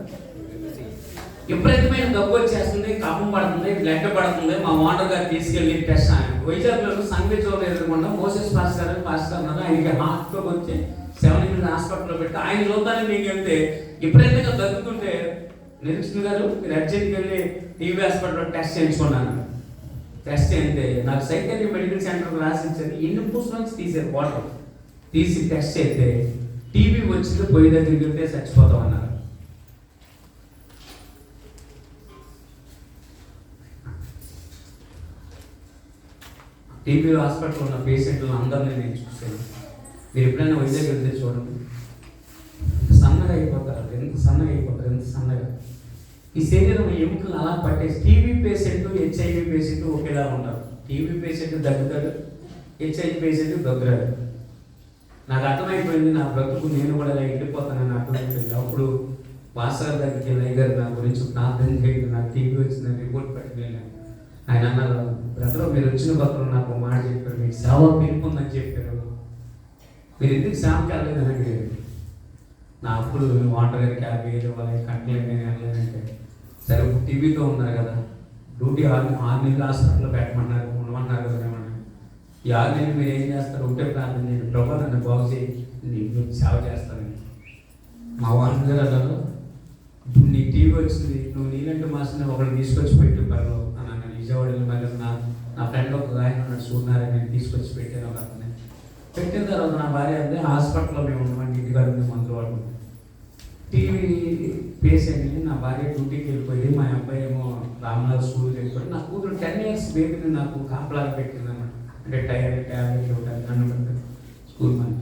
విపరీతమైన దగ్గు వచ్చేస్తుంది, కఫం పడుతుంది, బ్లడ్ పడుతుంది. మా ఓనర్ గారు తీసుకెళ్ళి టెస్ట్ వైజాగ్లో సంగీతం ఎదుర్కొండా మోసెస్ పాస్టర్ అన్నారు. ఆయనకి హాస్పిటల్కి వచ్చి 7 హాస్పిటల్లో పెట్టి ఆయన చూద్దానికి నేను వెళ్తే విపరీతంగా దగ్గుతుంటే, నిరీక్షణ గారు మీరు అర్జెంట్కి వెళ్ళి టీవీ హాస్పిటల్లో టెస్ట్ చేయించుకున్నాను. టెస్ట్ చేస్తే నాకు సైకాట్రీ మెడికల్ సెంటర్కి రాసించారు. ఎన్ని పూస్ నుంచి తీసారు వాటర్ తీసి టెస్ట్ చేస్తే టీవీ వచ్చింది, పొయ్యి దగ్గరికి వెళ్తే చచ్చిపోతాం అన్నారు. టీబీ హాస్పిటల్లో ఉన్న పేషెంట్లను అందరినీ నేను చూశాను. మీరు ఎప్పుడైనా వైజాగ్ వెళ్తే చూడండి, సన్నగా అయిపోతారు. ఎంత సన్నగా అయిపోతారు, ఎంత సన్నగా. ఈ శరీరం ఎముకలు అలా పట్టేసి టీబీ పేషెంట్, హెచ్ఐవి పేషెంట్ ఒకేలా ఉంటారు. టీబీ పేషెంట్ దగ్గుతాడు, హెచ్ఐవి పేషెంట్ దగ్గరాడు. నాకు అర్థమైపోయింది, నా బ్రతుకు నేను కూడా ఇలా వెళ్ళిపోతానని అర్థమైపోయింది. అప్పుడు వాసర్ దగ్గరికి వెళ్ళి గారు నా గురించి ప్రార్థన చేయండి, నాకు టీబీ వచ్చిందని రిపోర్ట్ పెట్టుకెళ్ళాను. ఆయన అన్నారు, బ్రదర్ మీరు వచ్చిన కొత్తలో నాకు మాట చెప్పారు, మీకు సేవ పిలుపుందని చెప్పారు, మీరు ఎందుకు సేవకి వెళ్ళలేదని అడిగారు. నా అప్పుడు వాటర్ గారికి 50,000 ఇవ్వాలి, కంటలేదు, నేను వెళ్ళలేదంటే సరే టీవీతో ఉన్నారు కదా, డ్యూటీ 6 నెలలు హాస్పిటల్లో పెట్టమన్నారు, ఉండమన్నారు కదా. ఏమన్నా ఈ 6 నెలలు మీరు ఏం చేస్తారు, ఉంటే ప్రార్థన చేయండి, ప్రభు నన్ను బాగు చేయి, నీకు సేవ చేస్తానని. మా వాటర్ గారు అన్నారు, ఇప్పుడు నీ టీవీ వచ్చింది, నువ్వు నీలంటే మాసిన ఒకరిని తీసుకొచ్చి పెట్టు పర్లో అని అన్న. విజయవాడలో మళ్ళీ నా ఫ్రెండ్ ఒక ఆయన ఉన్నాడు, సూర్యనారాయణ, నేను తీసుకొచ్చి పెట్టాను ఒక అతనే. పెట్టిన తర్వాత నా భార్య అంటే హాస్పిటల్లో మేము ఉన్నామండి, ఇంటి గారు మందులు వాడు. టీవీ పేషెంట్ని నా భార్య డ్యూటీకి వెళ్ళిపోయి, మా అబ్బాయి ఏమో రామనాథ్ స్కూల్కి వెళ్ళిపోయి, నా కూతురు 10 years బేబీని నాకు కాపలాగా పెట్టింది అన్నమాట. అంటే ట్యాబ్లెట్ ఇవ్వడానికి నన్ను పెట్టాను స్కూల్ మని.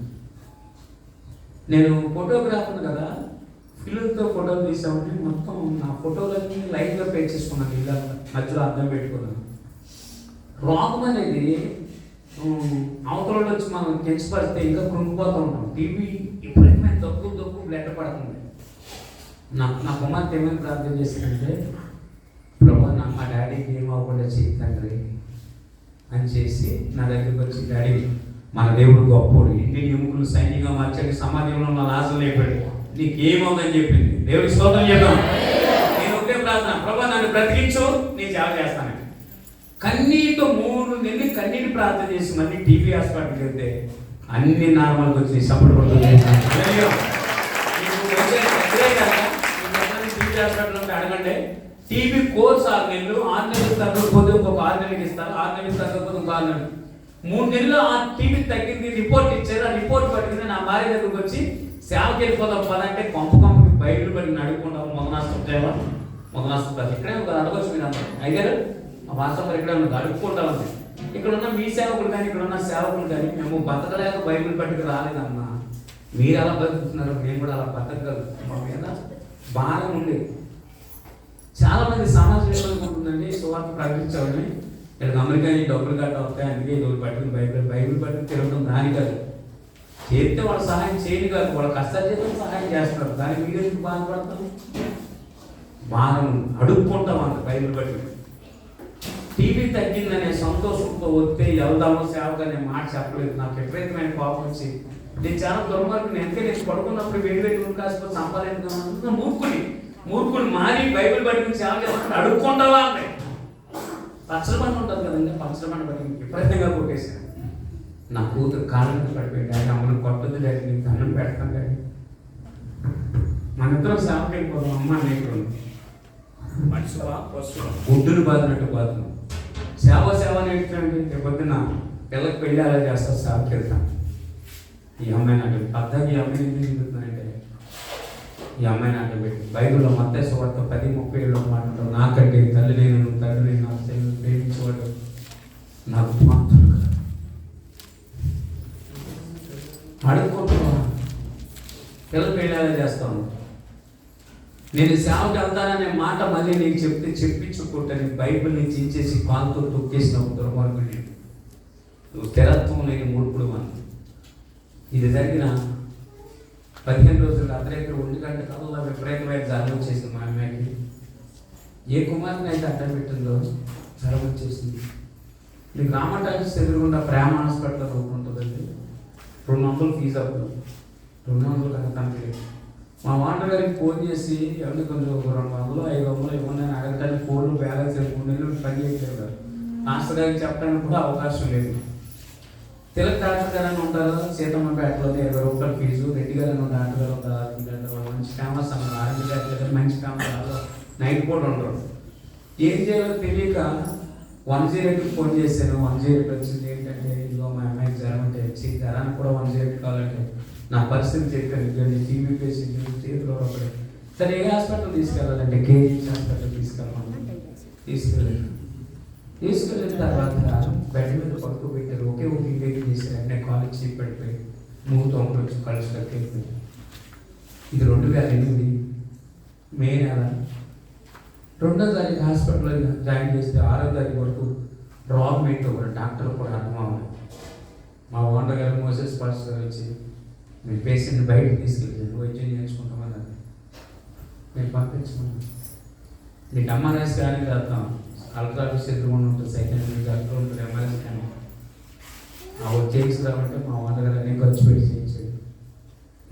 నేను ఫోటోగ్రాఫర్ కదా, ఫిల్మ్తో ఫోటోలు తీసామని మొత్తం నా ఫోటోలన్నీ లైన్గా పేర్చేసుకున్నాను. ఇలా మధ్యలో అర్థం పెట్టుకున్నాను. రోగం అనేది అవతల వచ్చి మనం కించపడితే ఇంకా కృంగిపోతూ ఉంటాం. టీవీ ఎప్పుడైతే దగ్గు బ్లడ్ పడుతుంది. నా కుమార్తె ఏమైనా ప్రార్థన చేసిందంటే, ప్రభా మా డాడీకి ఏం అవ్వకుండా చేయండి అని చేసి నా దగ్గరికి వచ్చి, డాడీ మన దేవుడు గొప్పోడు, ఇంటి ఎముకలు సైన్యంగా మార్చాడు, సమాజంలో ఉన్న లాజలు లేపాడు, నీకు ఏమవుతుందని చెప్పింది. దేవుడికి స్తోత్రం చేద్దాం. నేను ఒకే ప్రార్థన, ప్రభా నన్ను బ్రతికించు, నేను సేవ చేస్తాను. కన్నీటితో 3 నెలలు కన్నీటి ప్రార్థన చేసి మళ్ళీ టీబీ హాస్పిటల్కి వెళ్తే అన్ని నార్మల్గా వచ్చి సపోర్ట్ పడుతుంది. టీబీ హాస్పిటల్లో అడగండి, టీబీ కోర్స్ 6 నెలలు, 6 నెలలు తగ్గకపోతే ఇంకొక 6 నెలలకి ఇస్తారు, 6 నెలలు తగ్గకపోతే ఇంకో 6 నెలలు, 3 నెలలు ఆ టీబీ తగ్గింది. రిపోర్ట్ ఇచ్చారు. ఆ రిపోర్ట్ పట్టింది. నా భార్య దగ్గరకు వచ్చి సేవకి వెళ్ళిపోతాం పదంటే కొంపకి బయలు పడి నడుపుకుంటాం. మొదనాస్తున్నారు ఇక్కడే ఒక అడగచ్చు మీరు అందరూ. అయ్యారు ఆ వాస్తవం ఇక్కడ అడుక్కుంటామని. ఇక్కడ ఉన్న మీ సేవకులు కానీ, ఇక్కడ ఉన్న సేవకులు కానీ, మేము బతకలేక బైబిల్ పట్టుకు రాలేదమ్మా, మీరు అలా బతుకుతున్నారు, మేము కూడా అలా బతకగలరు. మా మీద భారం ఉంది. చాలా మంది సమాజం ఏమనుకుంటుందండి, సువార్త ప్రకటించాలని వీళ్ళకి అమెరికా డబ్బులు గట్ట వస్తాయి, అందుకే ఇది పట్టుకుని బైబిల్ పట్టుకుని తిరగడం దాని కాదు. చేస్తే వాళ్ళు సహాయం చేయని కాదు, వాళ్ళ కష్టజీతం సహాయం చేస్తారు. దానికి మీరు ఎందుకు బాధపడతాం? భారం అడుక్కుంటాం అంత బైబిల్ పట్టుకుని. టీవీ తగ్గిందనే సంతోషంతో వస్తే వెళ్దాము సేవగా అనే మాట చెప్పలేదు. నాకు విపరీతమైన కోపం వచ్చి, నేను చాలా దుర్మార్గుని. ఎందుకంటే నేను పడుకున్నప్పుడు వేడి కాసిపోతే సంపాదించుకున్నాను. మూర్ఖుడు మారి బైబిల్ పట్టుకుని సేవ చేస్తాను. అడుక్కుంటావా అంటే పచ్చల బండి ఉంటుంది కదండి, పచ్చల బండి పట్టుకుని విపరీతంగా కొట్టేశాను. నా కూతురు కాళ్ళని పడిపోయింది. ఆయన అమ్మను కొట్టదు లేదు, నీకు అన్నం పెడతాం కానీ మన ఇద్దరం సేవకి వెళ్ళిపోతాం. అమ్మ నీకు మనిషివా పశువా, ఒడ్డును బాధినట్టు బాధను. సేవ నేర్చుకుంటే పొద్దున్న పిల్లకి పెళ్ళి అలా చేస్తారు, సేవకి వెళ్తాను. ఈ అమ్మాయి నాకు పద్ధతి, ఈ అమ్మాయి ఎందుకు తిరుగుతున్నానంటే, ఈ అమ్మాయి నాకు పెట్టి బైబిల్లో మత్తయి సువార్త 10:37 మాట్లాడతాం, నాకంటే తల్లి నేను తండ్రి నా తల్లి ప్రేమించేవాడు నాకు మాత్రం అడుక్కుంటున్నా. పిల్లలు పెళ్ళి చేస్తాను. నేను సేవకి వెళ్తాననే మాట మళ్ళీ నీకు చెప్తే చెప్పించుకుంటాను. బైబిల్ని చించేసి కాలుతో తొక్కేసిన ఒక దుర్మార్గుడు, నువ్వు స్థిరత్వం లేని మూర్ఖుడు అని. ఇది జరిగిన 15 రోజులు అర్ధరాత్రి 1 గంట కల్లా విపరీతమైన జ్వరం వచ్చేసింది మా అమ్మాయికి. ఏ కుమార్తెని అయితే అడ్డం పెట్టిందో జ్వరం వచ్చేసింది. మీకు రామటాక్స్ ఎదురుగుండా ప్రేమ హాస్పిటల్ ఉంటుందండి. 200 ఫీజు అవుతుంది. 200 కన్నా తనకి మా వాటర్ గారికి ఫోన్ చేసి ఎవరికి కొంచెం 200, 500 ఇవ్వండి అని అడగడానికి ఫోన్లు బ్యాలెన్స్ 3 నెలలు పని చేయట్లేదు. మాస్టర్ గారికి చెప్పడానికి కూడా అవకాశం లేదు. తిలక్ డాక్టర్ గారు అని ఉంటారు సీతమ్మపేటలో, 20 రూపాయల ఫీజు. రెడ్డి గారు అని డాక్టర్ గారు ఉంటారు, మంచి ఫేమస్ అన్నారు. ఆరోగ్య డాక్టర్ గారు మంచి ఫేమస్, నైట్ పూట ఉండరు. ఏం చేయాలో తెలియక 108కి ఫోన్ చేశాను. 108 వచ్చింది. ఏంటంటే ఇదిగో మా అమ్మాయికి జ్వరం అంటే జ్వరానికి కూడా 108 కావాలంటే నా పరిస్థితి చెప్పాను. టీవీ పేషెంట్ చేతిలో ఒకటి. సరే ఏ హాస్పిటల్ తీసుకెళ్ళాలంటే కేజీ హాస్పిటల్ తీసుకెళ్ళిన తర్వాత బెడ్ మీద పడుకోబెట్టారు. ఒకే ఒక ఇంటికి చేశారు. అంటే కాలేజ్ చీప్ పడిపోయి మూతో వచ్చి కాలేజ్ కట్టేపోయి. ఇది 2008 మే నెల. 2వ తారీఖు హాస్పిటల్లో జాయిన్ చేస్తే 6వ తారీఖు వరకు డ్రాప్మెంట్ ఒక డాక్టర్ కూడా అనుమానం. మా ఓనర్ గారు మోసెస్ పాస్టర్ గారు వచ్చి మీ పేషెంట్ బయటకు తీసుకెళ్ళాను, వైద్యం చేయించుకుంటామన్నారు. నేను పంపించుకున్నాను. నీకు ఎంఆర్ఐ స్కానింగ్ రాస్తాం, అల్ట్రాఫీస్ ఎదురుకుండా ఉంటుంది, సెకండ్ అల్ట్రా ఉంటుంది, ఎంఆర్ఐ స్కానింగ్ చేయించుకురామంటే మా ఓనర్ గారు అన్నీ ఖర్చు పెట్టి చేయించాడు.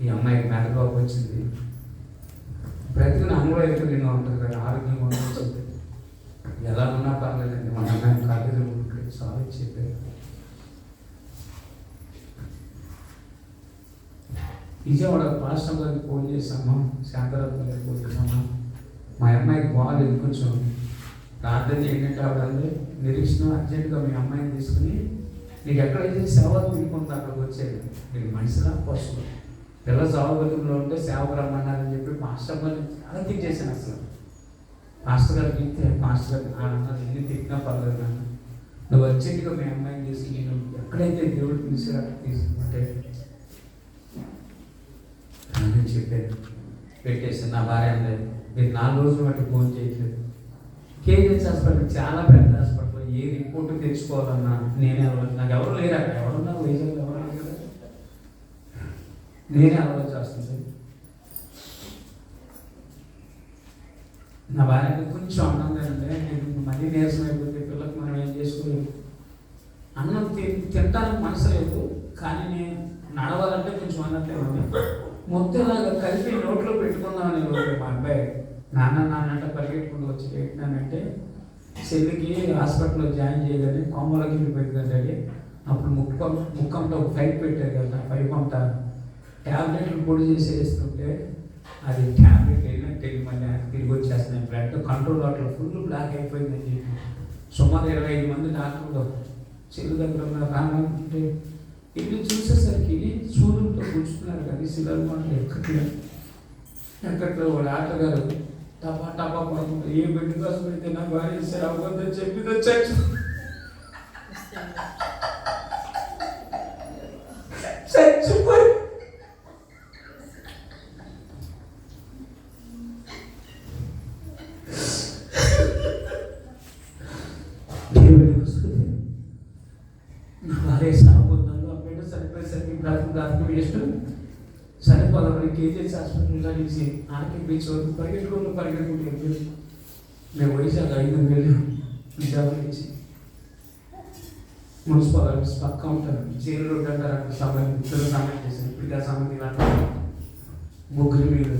ఈ అమ్మాయికి మెదడులోకి వచ్చింది. ప్రతిదిన అంగవైకల్యంగా ఉంటుంది కదా, ఆరోగ్యంగా ఉండవచ్చు. ఎలా ఉన్నా పర్లేదండి, మన అమ్మాయిని కాలేజీలో ఉంటే చాలా చెప్పారు. విజయవాడ పాస్టర్ గారికి ఫోన్ చేసామా, శాంతరత్న గారికి ఫోన్ చేసామా, మా అమ్మాయికి బాగాలేదు, కొంచెం ప్రార్థన ఏంటంటే ఆవిడ నిరీక్షణ అర్జెంటుగా మీ అమ్మాయిని తీసుకుని నీకు ఎక్కడైతే సేవ తిరుగుతుందో అక్కడికి వచ్చేది. నీకు మనిషిలా పశువు పిల్ల సౌకర్యంలో ఉంటే సేవకు రమ్మన్నారని చెప్పి మాస్టర్ గారిని చాలా తిట్టేసాను. అసలు మాస్టర్ గారు తింటే మాస్టర్ గారు అన్నారు, ఎన్ని తిట్టినా పర్లేదు నాన్న, నువ్వు అర్జెంటుగా మీ అమ్మాయిని తీసుకుని నువ్వు ఎక్కడైతే దేవుడు పిలిచి తీసుకుంటే అని చెప్పాను. పెట్టేసాను. నా భార్య అందరు మీరు 4 రోజులు బట్టి ఫోన్ చేయట్లేదు. కేజీహెచ్ హాస్పిటల్ చాలా పెద్ద హాస్పిటల్. ఏ రిపోర్ట్ తెచ్చుకోవాలన్నా నేనే అవ్వాలి. నాకు ఎవరు లేరు అక్కడ, ఎవరున్నారు వైజాగ్, ఎవరు కదా, నేనే అవ్వాల్సి వస్తుంది. నా భార్య కొంచెం అన్నంగా ఉంటే నేను మళ్ళీ నీరసం అయిపోతే పిల్లలకు మనం ఏం చేసుకోలేము. అన్నం తింటానికి మనసు లేదు, కానీ నేను నడవాలంటే కొంచెం అన్నట్లే ఉంది. మొత్తం ఇలాగా కలిపి నోట్లో పెట్టుకుందామని మా అబ్బాయి నాన్న అంటే పరిగెట్టుకుంటూ వచ్చి పెట్టినానంటే చెల్లికి హాస్పిటల్లో జాయిన్ చేయగానే కొమ్మలకి వెళ్ళిపోయిందండి. అప్పుడు ముక్కంతో ఒక పైప్ పెట్టారు కదా, పైప్ అంతా ట్యాబ్లెట్లు పొడి చేసి వేస్తుంటే అది ట్యాబ్లెట్ వెళ్ళినట్టు మళ్ళీ తిరిగి వచ్చేస్తున్నాయి. బ్లడ్ కంట్రోల్ అట్లా ఫుల్ బ్లాక్ అయిపోయిందని చెప్పి సుమారు 25 మంది డాక్టర్లు చెల్లి దగ్గర ఉన్న రానంటే ఇల్లు చూసేసరికి సూర్యులతో కూర్చున్నారు కానీ శిలలు మాటలు ఎక్కట్లో డాక్టర్ గారు టపా టపా పడుకుంటారు. ఏ బెడ్ కోసం పెడితే నా భార్య సేవద్దని చెప్పింది వచ్చాడు. చచ్చిపోయి నా భార్య సాగుతుందో ఆ బిడ్డ సరిపోయేసరికి బ్రతకం వేస్ట్. సరిపోదామని కేజీహెచ్ హాస్పిటల్ కలిసి ఆర్కే బీచ్ వరకు పరిగెట్టుకుంటూ మేము వైజాగ్ 5 నెలలు విజయవాడ నుంచి మున్సిపల్ ఆఫీస్ పక్క ఉంటారు, జైలు రోడ్డు అంటారు. అక్కడ సమయం ఇద్దరు సమయం చేశాను. ఇప్పుడు ఆ సమయం ఇలా 3 మీరు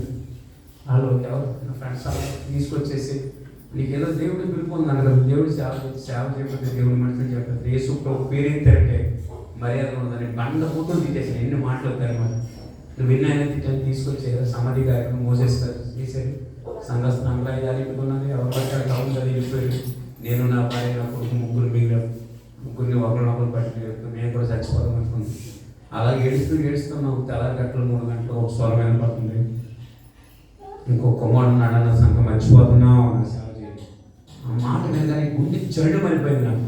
వాళ్ళు ఎవరు నా ఫ్రెండ్స్ అలా తీసుకొచ్చేసి నీకేదో దేవుడి పిలుపు ఉందన్న కదా, దేవుడు సేవ చేయకపోతే దేవుడి మనుషులు చెప్పారు. యేసులో పేరెత్తారంటే మర్యాద ఉందని బండ ఫోటోలు తీసేసి ఎన్ని మాట్లాడతారు. మరి నువ్వు విన్నాయన తిట్టని తీసుకొచ్చేది సమాధి కార్యక్రమం మోసేస్ చేసేది. సంఘస్థానంలో 5 పెట్టుకున్నది, ఎవరు పట్టాడు కావాలి అది వెళ్ళిపోయాడు. నేను నా భార్య నా కొడుకు 3 మిగిలాం. 3 ఒకరినొకరు పట్టి మేము కూడా చచ్చిపోదాం అనుకుంది. అలా ఏడుస్తున్నాం. తెల్లారి గంటలు 3 గంటలు ఒక స్వరమైన పడుతుంది. ఇంకో కుమారుడు నాడన్న సంఘం మర్చిపోతున్నావు నా సేవ చేయాలి. ఆ మాట వినగానే గుండె చెడు పడిపోయింది నాకు.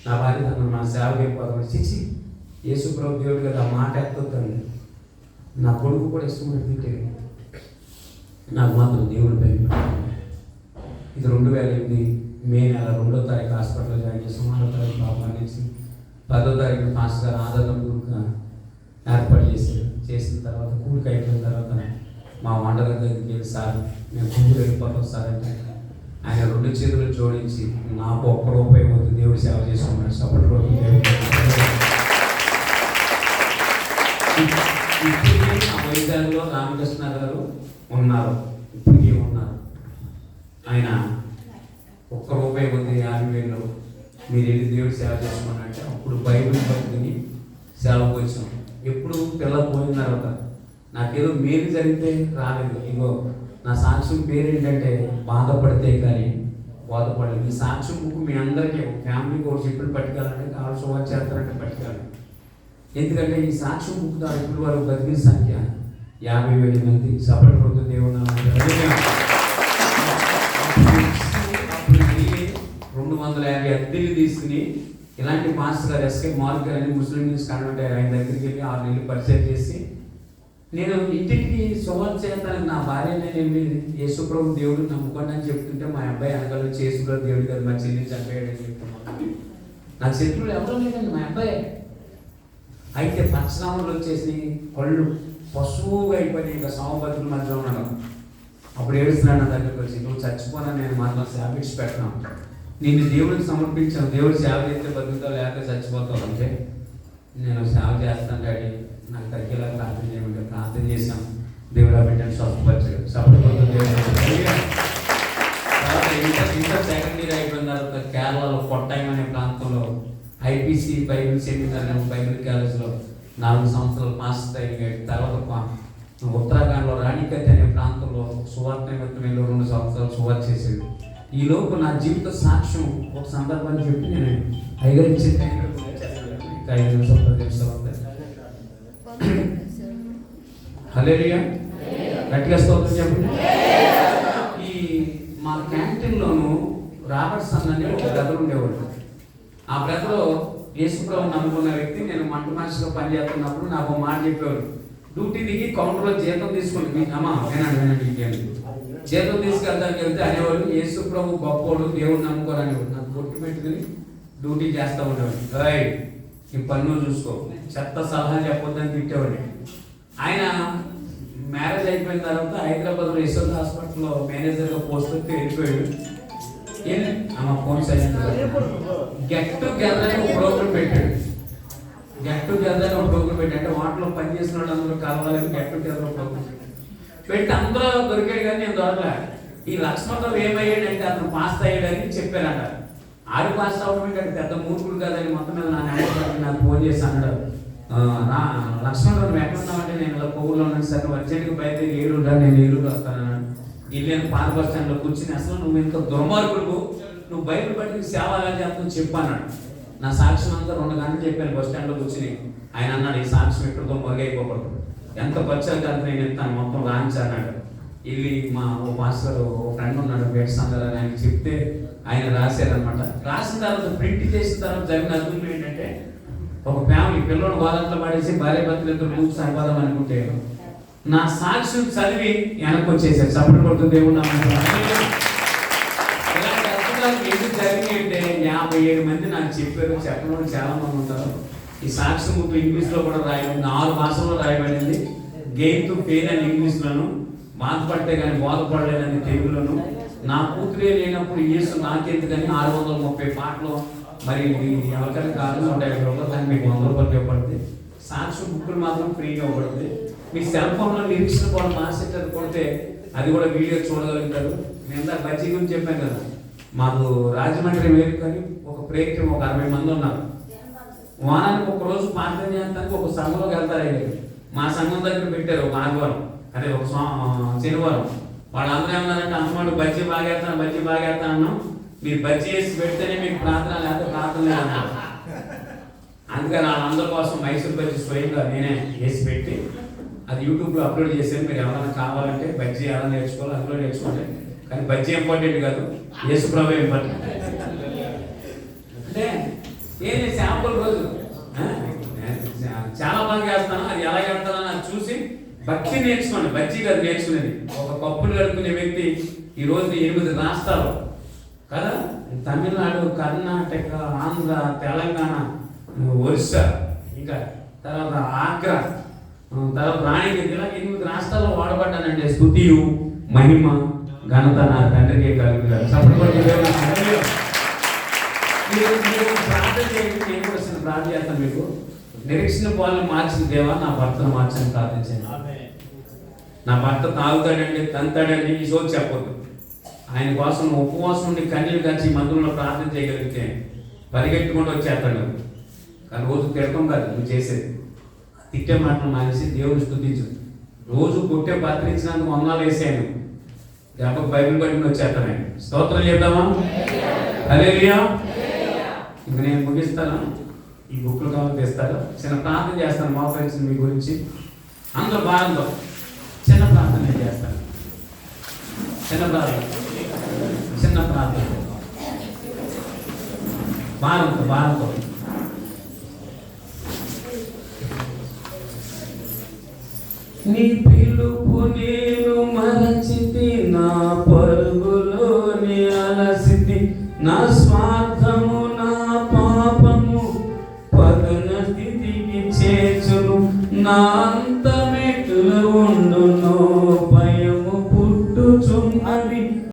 నా భార్య తను నా సేవకి అయిపోతాను చిచ్చి యేసు ప్రభు దేవుడు కదా ఆ మాట ఎత్తుతాను. నా కొడుకు కూడా ఇష్టం తింటే నాకు మాత్రం దేవుడి పై. ఇది 2008 మే నెల 2వ తారీఖు హాస్పిటల్లో జాయిన్ చేసాం. 6వ తారీఖు బాబా నుంచి 10వ తారీఖు మాస్టర్ గారు ఆదరణ కూడిక ఏర్పాటు చేశారు. చేసిన తర్వాత కూడిక అయిపోయిన తర్వాత మా వంటల దగ్గరికి వెళ్ళి సార్ మేము కూతురు వెళ్ళిపోతాం సార్ అంటే ఆయన 2 చేతులు జోడించి నాకు ఒక్క రూపాయి పోతే దేవుడు సేవ చేసుకున్నాడు. సపోర్ట్ కూడా దేవుడు వైజాగ్లో రామకృష్ణ గారు ఉన్నారు, ఇప్పటికీ ఉన్నారు. ఆయన ఒక్క రూపాయి ఉంది 50,000 మీరు వెళ్ళి దేవుడు సేవ చేసుకోమంటే అప్పుడు బైబిల్ పట్టుకుని సేవకు వచ్చాం. ఎప్పుడు పిల్ల పోయిన తర్వాత నాకేదో మేలు జరిగితే రాలేదు. ఇగో నా సాక్ష్యం పేరు ఏంటంటే బాధపడితే కానీ బాధపడలేదు. ఈ సాక్ష్యం బుక్ మీ అందరికీ ఫ్యామిలీకి ఒక చెప్పులు పట్టుకెళ్ళాలంటే కావాలి సువార్త చేస్తారంటే పట్టుకెళ్ళాలి. ఎందుకంటే ఈ సాక్ష్యం బుక్ ద్వారా ఇప్పుడు వారు బతికిన సంఖ్య 50,000 మంది. సపరేట్ పడుతుంది దేవుడు. 250 అద్దెలు తీసుకుని ఇలాంటి మాస్టర్ గారు ఎస్కే మార్క్ అని ముస్లిం న్యూస్ కన్వర్ట్ అయ్యారు. ఆయన దగ్గరికి వెళ్ళి 6 నెలలు పరిచయం చేసి నేను ఇంటికి సువార్త చేస్తానికి నా భార్య నేను యేసుప్రభు దేవుడు నమ్ముకోండి అని చెప్తుంటే మా అబ్బాయి వెనకాల యేసుప్రభు దేవుడు కదా మా చెల్లి చంపేయడని చెప్తున్నాను. నా శత్రువులు ఎవరో లేదండి, మా అబ్బాయి. అయితే పచ్చనామలు వచ్చేసి కళ్ళు పశువుగా అయిపోయి ఇంకా సోమపతుల మధ్యలో ఉన్నాను. అప్పుడు ఏడుస్తున్నాడు నా దగ్గరికి వచ్చి, నువ్వు చచ్చిపోనా నేను మాత్రం హ్యాబిట్స్ పెట్టినా, నేను దేవుడికి సమర్పించాను, దేవుడు సేవ చేస్తే బతుకుతావు లేక చచ్చిపోతావు అంటే నేను సేవ చేస్తాను డాడీ నాకు తగ్గేలా ప్రార్థన చేయమంటే ప్రార్థన చేశాం. దేవుడు ఆ బిడ్డను స్వస్థపరిచాడు. సపోర్ట్ ఇంటర్ సెకండ్ ఇయర్ అయిపోయిన తర్వాత కేరళలో కొట్టాయం అనే ప్రాంతంలో ఐపీసీ బైబిల్ సెమినార్ బైబిల్ కాలేజ్లో 4 సంవత్సరాలు మాస్టర్ అయ్యాడు. తర్వాత ఉత్తరాఖండ్లో రాణికత్ అనే ప్రాంతంలో సువార్త నిమిత్తమేలో 2 సంవత్సరాలు సువార్త చేశాడు. ఈ లోపు నా జీవిత సాక్ష్యం ఒక సందర్భాన్ని చెప్పి నేను అయ్యగారికి చెప్పాను. 5 నిమిషాలు 10 నిమిషాలు హల్లెలూయా గట్టిగా స్తోత్రం చెప్పండి. ఈ మా క్యాంటీన్లోను రాబర్ట్సన్ అనే ఒక బ్రదర్ ఉండేవాడు. ఆ బ్రదర్ యేసుప్రభువుని నమ్ముకున్న వ్యక్తి. నేను మంట మనిషిగా పనిచేస్తున్నప్పుడు నాకు ఒక మాట చెప్పేవాడు, డ్యూటీ దిగి కౌంటర్లో జీతం తీసుకుని వినండి జీతం తీసుకెళ్తానికి వెళ్తే అనేవాడు యేసుప్రభు గొప్పోడు దేవుడు నమ్ముకోరనేవాడు. నాకు కొట్టి పెట్టుకుని డ్యూటీ చేస్తూ ఉండేవాడు. రైట్ ఈ పన్ను చూసుకో, చెత్త సలహా చెప్పొద్దని తిట్టేవాడు. ఆయన మ్యారేజ్ అయిపోయిన తర్వాత హైదరాబాద్లో యశోద హాస్పిటల్లో మేనేజర్గా పోస్ట్ వస్తే వెళ్ళిపోయాడు. Phone silent. గెట్ టుగెదర్ అని ఒక ప్రోగ్రామ్ పెట్టాడు. గెట్ టుగెదర్ అని ఒక ప్రోగ్రామ్ పెట్టాడు. అంటే వాటిలో పనిచేసిన వాళ్ళు అందరూ కలవాలని గెట్ టుగెదర్ ప్రోగ్రామ్ పెట్టి అందరూ దొరికాడు కానీ నేను దొరకలే. ఈ లక్ష్మణరావు ఏమయ్యాడంటే అతను పాస్ అయ్యాడని చెప్పారంట. ఆరు పాస్ అవ్వడం అంటే పెద్ద మూర్ఖుడు కదని మొత్తం మీద నాకు ఫోన్ చేసి అన్నాడు, లక్ష్మణరావు నువ్వు ఎక్కడున్నావంటే నేను ఇలా కొవ్వులో ఉన్నాను సార్, నువ్వు అర్జెంట్గా బయట ఏలూరుగా నేను ఏలూరు వస్తానన్నాడు. ఇల్లు పాత బస్ స్టాండ్లో కూర్చుని అసలు నువ్వు ఇంత దుర్మార్గుడు, నువ్వు బయట పట్టుకుని సేవ ఎలా చేస్తావు చెప్పు అన్నాడు. నా సాక్ష్యం అంతా 2 గంటలు చెప్పాను బస్ స్టాండ్లో కూర్చుని. ఆయన అన్నాడు ఈ సాక్ష్యం ఎక్కడితో మొదలైపోకూడదు, ఎంత ఖర్చు అంత నేను ఇస్తాను మొత్తం రాంచి అన్నాడు. వెళ్ళి మా ఓ మాస్టర్ ఓ ఫ్రెండ్ ఉన్నాడు బెడ్స్ అందరూ ఆయనకి చెప్తే ఆయన రాశారనమాట. రాసిన తర్వాత ప్రింట్ చేసిన తర్వాత జరిగిన అద్భుతం ఏంటంటే ఒక ఫ్యామిలీ పిల్లలు వాళ్ళంతా పడేసి భార్య భర్తలు ఇద్దరు మూడు సరిపోదాం అనుకుంటే నా సాక్ష్యం చదివి వెనక్కి వచ్చేసారు. సపోర్ట్ కొడుతుంది ఏమన్నా ఇలాంటి అద్భుతాలు ఎందుకు జరిగినాయి అంటే 57 మంది నాకు చెప్పారు. చెప్పడం చాలా మంది ఉంటారు. ఈ సాక్ష్యం బుక్ ఇంగ్లీష్లో కూడా రాయబడింది, 6 భాషల్లో రాయబడింది. గెయిన్ టు ఫెయిల్ అని ఇంగ్లీష్లోను, బాధపడితే కానీ బాధపడలేదని తెలుగులోను, నా కూతురే లేనప్పుడు యేసు నాకెందుకని 630 పాటలు. మరి ఎవరికైనా కాదు 150 రూపాయలు, కానీ మీకు 100 రూపాయలు ఇవ్వబడుతుంది. సాక్ష్యం బుక్కులు మాత్రం ఫ్రీగా ఇవ్వబడుతుంది. మీ సెల్ ఫోన్లో నిరీక్షణ కూడా మాస్టర్ కొడితే అది కూడా వీడియో చూడగలుగుతారు. నేను ఇందాక బజ్జీ గురించి చెప్పాను కదా, మాకు రాజమండ్రి వేరు కానీ ఒక ప్రేక్షకులు ఒక 60 మంది ఉన్నారు. వారానికి ఒక రోజు ప్రార్థన చేయడానికి ఒక సంఘంలోకి వెళ్తారు. మా సంఘం దగ్గర పెట్టారు ఒక ఆదివారం, అదే ఒక శనివారం. వాళ్ళందరూ ఏమన్నారంటే అమ్మవాడు బజ్జీ బాగేస్తాను అన్నాం, మీరు బజ్జీ వేసి పెడితేనే మీకు ప్రార్థన లేకపోతే ప్రార్థన లేదన్నారు. అందుకని వాళ్ళందరి కోసం మైసూర్ బజ్జీ స్వయంగా నేనే వేసి పెట్టి అది యూట్యూబ్లో అప్లోడ్ చేశాను. మీరు ఎవరైనా కావాలంటే బజ్జీ ఎలా నేర్చుకోవాలి అందులో నేర్చుకోండి. కానీ బజ్జీ ఇంపార్టెంట్ కాదు, యేసుప్రభు ఇంపార్టెంట్. అంటే ఏంటి శాంపుల్ రోజు చాలా బాగా చేస్తాను, అది ఎలా చేస్తానో నాకు చూసి భక్తి నేర్చుకోండి. బజ్జీ కాదు నేర్చుకునేది. ఒక కప్పులు కడుక్కునే వ్యక్తి ఈరోజు 8 రాష్ట్రాలు కదా, తమిళనాడు, కర్ణాటక, ఆంధ్ర, తెలంగాణ, ఒరిస్సా, ఇంకా తర్వాత ఆగ్రా, తర్వాత రాణిగంజ్, ఇలా 8 రాష్ట్రాల్లో వాడబడ్డానంటే స్తుతియు మహిమ ఘనత నా తండ్రికి కలుగుతారు. ప్రార్థన చేయండి, నేను కూడా ప్రార్థన చేస్తాను. మీకు నిరీక్షణ పాలను మార్చిన దేవా నా భర్తను మార్చని ప్రార్థించాను. నా భర్త తాగుతాడండి, తంతాడండి, ఈ సోచి చెప్పొద్దు. ఆయన కోసం ఉపవాసం ఉండి కన్నీళ్ళు కాచి మందులో ప్రార్థన చేయగలిగితే పరిగెట్టుకుంటూ వచ్చేస్తాడు. కానీ రోజు తిడతాం కాదు నువ్వు చేసేది. తిట్టే మాటలు మానేసి దేవుని స్తుతించు. రోజు కొట్టే పత్రించినందుకు వందనాలు వేసాను. దెబ్బకు బైబిల్ పట్టుకుని వచ్చేస్తాను. ఆయన స్తోత్రం చేద్దామా? హల్లెలూయా. ఇంక నేను ముగిస్తాను. ఈ బుక్లు కావాలి తెస్తాను. చిన్న ప్రార్థన చేస్తాను మా ఫ్రెండ్స్ మీ గురించి. అందరూ భారంతో చిన్న ప్రార్థన నేను చేస్తాను. చిన్న ప్రార్థన భారంతో నీ పిలుపు నేను మరచితి, నా పరుగులోని అలసితి, నా స్వార్థము నా పాపము పదున స్థితికి చేర్చును, నా